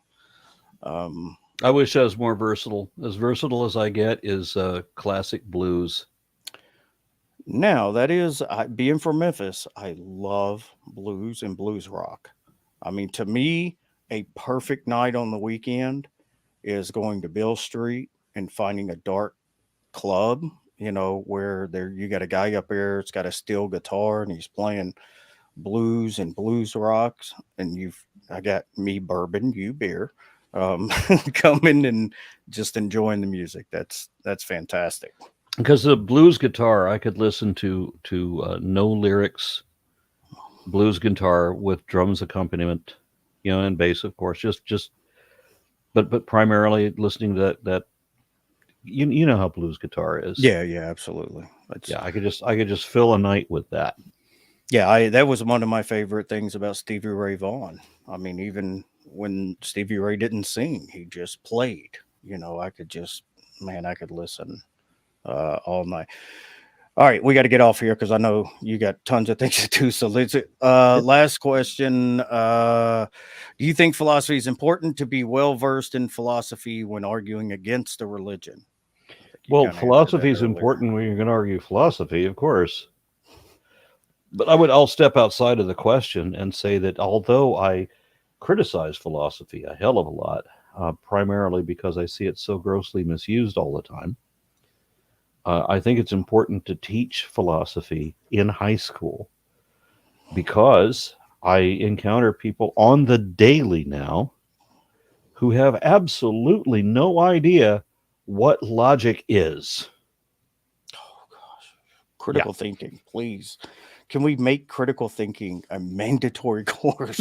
um, I wish I was more versatile. As versatile as I get is classic blues. now that is being from Memphis, I love blues and blues rock. I mean, to me, a perfect night on the weekend is going to Bill Street and finding a dark club, where there you got a guy up there, it's got a steel guitar and he's playing blues and blues rocks, and I got me bourbon, you beer, coming and just enjoying the music. That's fantastic. Because the blues guitar, I could listen to no lyrics blues guitar with drums accompaniment, and bass, of course. But primarily listening to that. You know how blues guitar is. Yeah, yeah, absolutely. Yeah, I could just fill a night with that. Yeah, that was one of my favorite things about Stevie Ray Vaughan. I mean, even when Stevie Ray didn't sing, he just played. I could just, man, I could listen all night. All right, we got to get off here because I know you got tons of things to do. So let's. Last question: do you think philosophy is important to be well versed in philosophy when arguing against a religion? Well, philosophy is important when you're going to argue philosophy, of course. But I'll step outside of the question and say that although I criticize philosophy a hell of a lot, primarily because I see it so grossly misused all the time, I think it's important to teach philosophy in high school because I encounter people on the daily now who have absolutely no idea what logic is. Oh gosh, critical thinking, please. Can we make critical thinking a mandatory course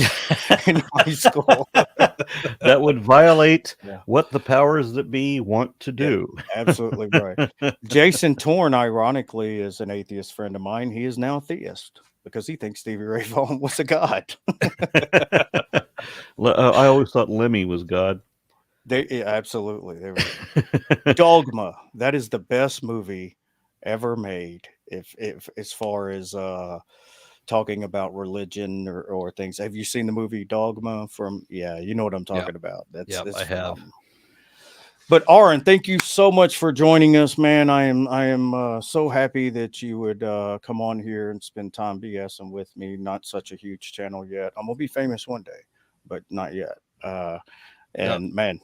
in high school? That would violate Yeah. what the powers that be want to Yeah, do. absolutely right. Jason Torn, ironically, is an atheist friend of mine. He is now a theist because he thinks Stevie Ray Vaughan was a god. I always thought Lemmy was God. Absolutely. Dogma. That is the best movie ever made. If as far as talking about religion or things. Have you seen the movie Dogma from? Yeah, you know what I'm talking about. That's I have. phenomenal. But Aron, thank you so much for joining us, man. I am so happy that you would come on here and spend time BSing with me. Not such a huge channel yet. I'm gonna be famous one day, but not yet. And man,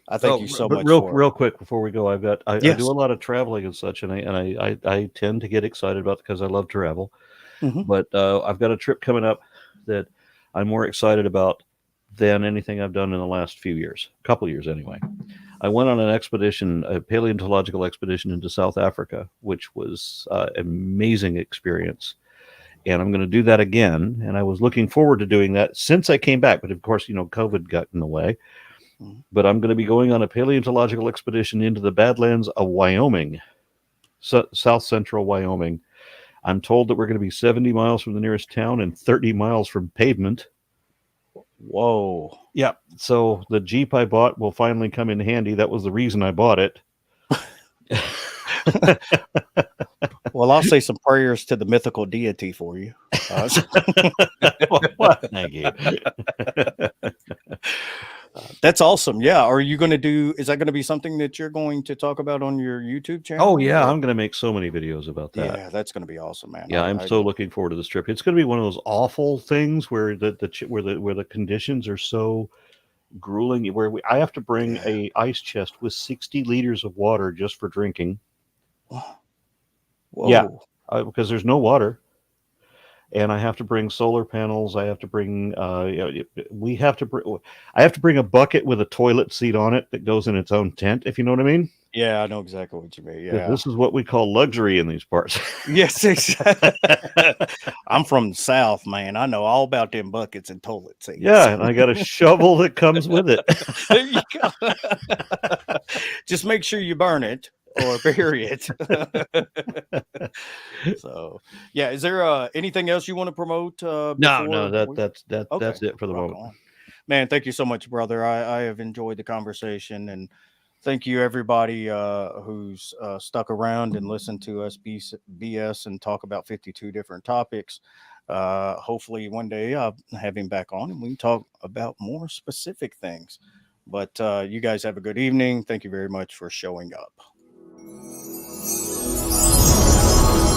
I thank you so but much for real quick before we go, I Yes. do a lot of traveling and such, and I tend to get excited about because I love travel. Mhm. But I've got a trip coming up that I'm more excited about than anything I've done in the last few years, a couple years anyway. I went on an expedition, a paleontological expedition into South Africa, which was an amazing experience. And I'm going to do that again. And I was looking forward to doing that since I came back. But of course, COVID got in the way. Mhm. But I'm going to be going on a paleontological expedition into the Badlands of Wyoming, south central Wyoming. I'm told that we're going to be 70 miles from the nearest town and 30 miles from pavement. Whoa. Yeah. So the Jeep I bought will finally come in handy. That was the reason I bought it. Well, I'll say some prayers to the mythical deity for you. Well, thank you. That's awesome. Yeah. Are you going to do, is that going to be something that you're going to talk about on your YouTube channel? Oh, yeah. or- I'm going to make so many videos about that. Yeah, that's going to be awesome, man. Yeah, I'm so looking forward to this trip. It's going to be one of those awful things where the conditions are so grueling. Where I have to bring a ice chest with 60 liters of water just for drinking. Whoa. Yeah, because there's no water, and I have to bring solar panels. I have to bring. We have to bring. I have to bring a bucket with a toilet seat on it that goes in its own tent. If you know what I mean. Yeah, I know exactly what you mean. Yeah. This is what we call luxury in these parts. Yes, exactly. I'm from the South, man. I know all about them buckets and toilet seats. Yeah, and I got a shovel that comes with it. There you go. Just make sure you burn it or bury it. So, yeah. Is there anything else you want to promote? No, that's it for the rock moment. on. Man, thank you so much, brother. I have enjoyed the conversation, and thank you everybody who's stuck around and listened to us BS and talk about 52 different topics. Hopefully one day I'll have him back on and we can talk about more specific things. But you guys have a good evening. Thank you very much for showing up.